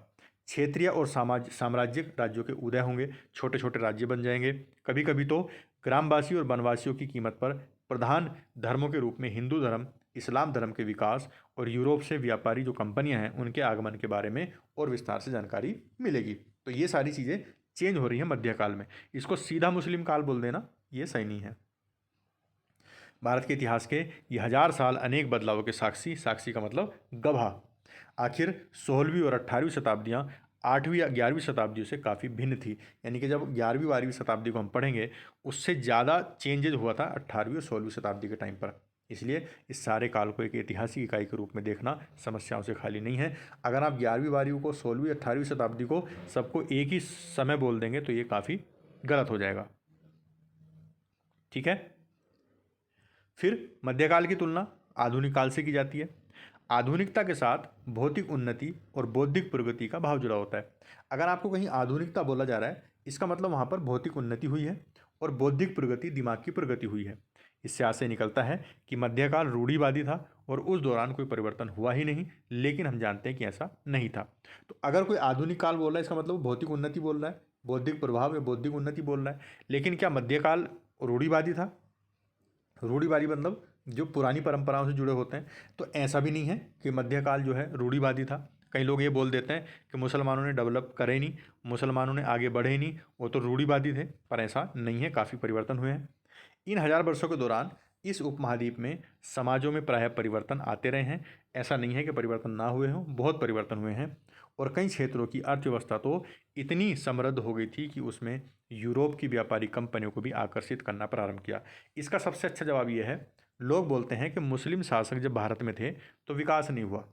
क्षेत्रीय और साम्राज्यिक राज्यों के उदय होंगे, छोटे छोटे राज्य बन जाएंगे। कभी कभी तो ग्रामवासी और वनवासियों की कीमत पर प्रधान धर्मों के रूप में हिंदू धर्म, इस्लाम धर्म के विकास और यूरोप से व्यापारी जो कंपनियां हैं उनके आगमन के बारे में और विस्तार से जानकारी मिलेगी। तो ये सारी चीज़ें चेंज हो रही हैं मध्यकाल में। इसको सीधा मुस्लिम काल बोल देना ये सही नहीं है। भारत के इतिहास के ये 1000 साल अनेक बदलावों के साक्षी, साक्षी का मतलब गवाह। आखिर 16वीं और 18वीं शताब्दियाँ 8वीं या 11वीं शताब्दियों से काफ़ी भिन्न थी। यानी कि जब 11वीं 12वीं शताब्दी को हम पढ़ेंगे उससे ज़्यादा चेंजेज हुआ था 18वीं और 16वीं शताब्दी के टाइम पर। इसलिए इस सारे काल को एक ऐतिहासिक इकाई के रूप में देखना समस्याओं से खाली नहीं है। अगर आप 11वीं 12वीं को, 16वीं 18वीं शताब्दी को सबको एक ही समय बोल देंगे तो ये काफ़ी गलत हो जाएगा। ठीक है। फिर मध्यकाल की तुलना आधुनिक काल से की जाती है। आधुनिकता के साथ भौतिक उन्नति और बौद्धिक प्रगति का भाव जुड़ा होता है। अगर आपको कहीं आधुनिकता बोला जा रहा है, इसका मतलब वहाँ पर भौतिक उन्नति हुई है और बौद्धिक प्रगति, दिमाग की प्रगति हुई है। इससे आज से निकलता है कि मध्यकाल रूढ़िवादी था और उस दौरान कोई परिवर्तन हुआ ही नहीं, लेकिन हम जानते हैं कि ऐसा नहीं था। तो अगर कोई आधुनिक काल बोल रहा है, इसका मतलब भौतिक उन्नति बोल रहा है, बौद्धिक प्रभाव या बौद्धिक उन्नति बोल रहा है। लेकिन क्या मध्यकाल रूढ़िवादी था? रूढ़िवादी मतलब जो पुरानी परंपराओं से जुड़े होते हैं। तो ऐसा भी नहीं है कि मध्यकाल जो है रूढ़िवादी था। कई लोग ये बोल देते हैं कि मुसलमानों ने डेवलप करे नहीं, मुसलमानों ने आगे बढ़े नहीं, वो तो रूढ़िवादी थे। पर ऐसा नहीं है, काफ़ी परिवर्तन हुए हैं। इन 1000 वर्षों के दौरान इस उपमहाद्वीप में समाजों में प्रायः परिवर्तन आते रहे हैं। ऐसा नहीं है कि परिवर्तन ना हुए हों, बहुत परिवर्तन हुए हैं। और कई क्षेत्रों की अर्थव्यवस्था तो इतनी समृद्ध हो गई थी कि उसमें यूरोप की व्यापारी कंपनियों को भी आकर्षित करना प्रारंभ किया। इसका सबसे अच्छा जवाब यह है, लोग बोलते हैं कि मुस्लिम शासक जब भारत में थे तो विकास नहीं हुआ।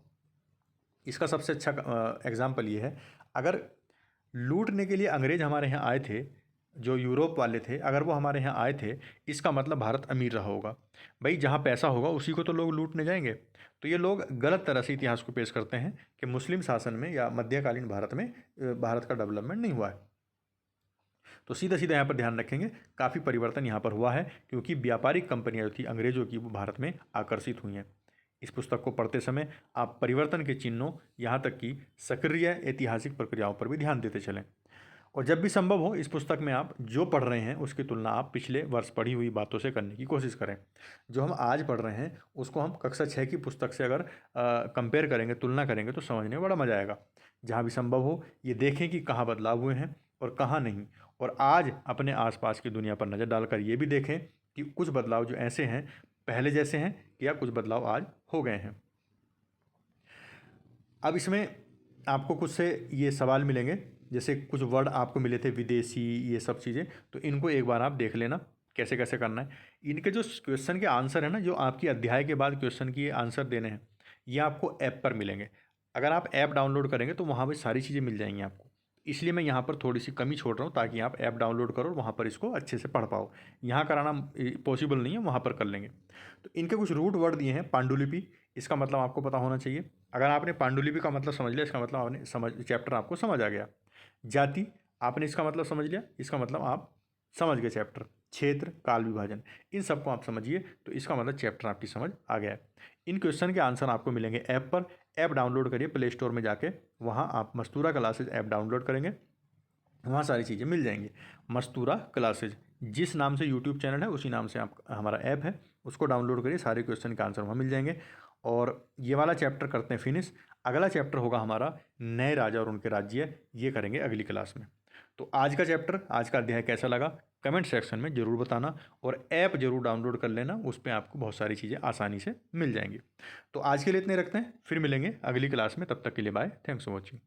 इसका सबसे अच्छा एग्जाम्पल ये है, अगर लूटने के लिए अंग्रेज हमारे यहाँ आए थे, जो यूरोप वाले थे, अगर वो हमारे यहाँ आए थे, इसका मतलब भारत अमीर रहा होगा। भाई जहाँ पैसा होगा उसी को तो लोग लूटने जाएंगे। तो ये लोग गलत तरह से इतिहास को पेश करते हैं कि मुस्लिम शासन में या मध्यकालीन भारत में भारत का डेवलपमेंट नहीं हुआ है। तो सीधा सीधा यहाँ पर ध्यान रखेंगे, काफ़ी परिवर्तन यहाँ पर हुआ है, क्योंकि व्यापारिक कंपनियाँ जो थी अंग्रेजों की, वो भारत में आकर्षित हुई हैं। इस पुस्तक को पढ़ते समय आप परिवर्तन के चिन्हों, यहाँ तक कि सक्रिय ऐतिहासिक प्रक्रियाओं पर भी ध्यान देते चलें। और जब भी संभव हो इस पुस्तक में आप जो पढ़ रहे हैं उसकी तुलना आप पिछले वर्ष पढ़ी हुई बातों से करने की कोशिश करें। जो हम आज पढ़ रहे हैं उसको हम कक्षा 6 की पुस्तक से अगर कंपेयर करेंगे, तुलना करेंगे, तो समझने में बड़ा मज़ा आएगा। जहाँ भी संभव हो ये देखें कि कहाँ बदलाव हुए हैं और कहाँ नहीं। और आज अपने आसपास की दुनिया पर नज़र डालकर ये भी देखें कि कुछ बदलाव जो ऐसे हैं पहले जैसे हैं या कुछ बदलाव आज हो गए हैं। अब इसमें आपको कुछ से ये सवाल मिलेंगे, जैसे कुछ वर्ड आपको मिले थे विदेशी, ये सब चीज़ें, तो इनको एक बार आप देख लेना कैसे कैसे करना है। इनके जो क्वेश्चन के आंसर है ना, जो आपकी अध्याय के बाद क्वेश्चन की आंसर देने हैं, ये आपको ऐप पर मिलेंगे। अगर आप ऐप डाउनलोड करेंगे तो वहाँ पर सारी चीज़ें मिल जाएंगी आपको। इसलिए मैं यहाँ पर थोड़ी सी कमी छोड़ रहा हूँ ताकि आप ऐप डाउनलोड करो और वहाँ पर इसको अच्छे से पढ़ पाओ। यहाँ कराना पॉसिबल नहीं है, वहाँ पर कर लेंगे। तो इनके कुछ रूट वर्ड दिए हैं। पांडुलिपि, इसका मतलब आपको पता होना चाहिए। अगर आपने पांडुलिपि का मतलब समझ लिया, इसका मतलब आपने चैप्टर आपको समझ आ गया। जाति, आपने इसका मतलब समझ लिया, इसका मतलब आप समझ गए चैप्टर। क्षेत्र, काल विभाजन, इन सबको आप समझिए तो इसका मतलब चैप्टर आपकी समझ आ गया है। इन क्वेश्चन के आंसर आपको मिलेंगे ऐप पर। ऐप डाउनलोड करिए प्ले स्टोर में जाके, वहाँ आप मस्तूरा क्लासेज ऐप डाउनलोड करेंगे, वहाँ सारी चीज़ें मिल जाएंगी। मस्तूरा क्लासेज जिस नाम से यूट्यूब चैनल है उसी नाम से आप हमारा ऐप है, उसको डाउनलोड करिए, सारे क्वेश्चन के आंसर वहाँ मिल जाएंगे। और ये वाला चैप्टर करते हैं फिनिश। अगला चैप्टर होगा हमारा नए राजा और उनके राज्य, ये करेंगे अगली क्लास में। तो आज का चैप्टर, आज का अध्याय कैसा लगा कमेंट सेक्शन में ज़रूर बताना, और ऐप ज़रूर डाउनलोड कर लेना, उस पर आपको बहुत सारी चीज़ें आसानी से मिल जाएंगी। तो आज के लिए इतने रखते हैं, फिर मिलेंगे अगली क्लास में, तब तक के लिए बाय, थैंक्स फॉर वॉचिंग।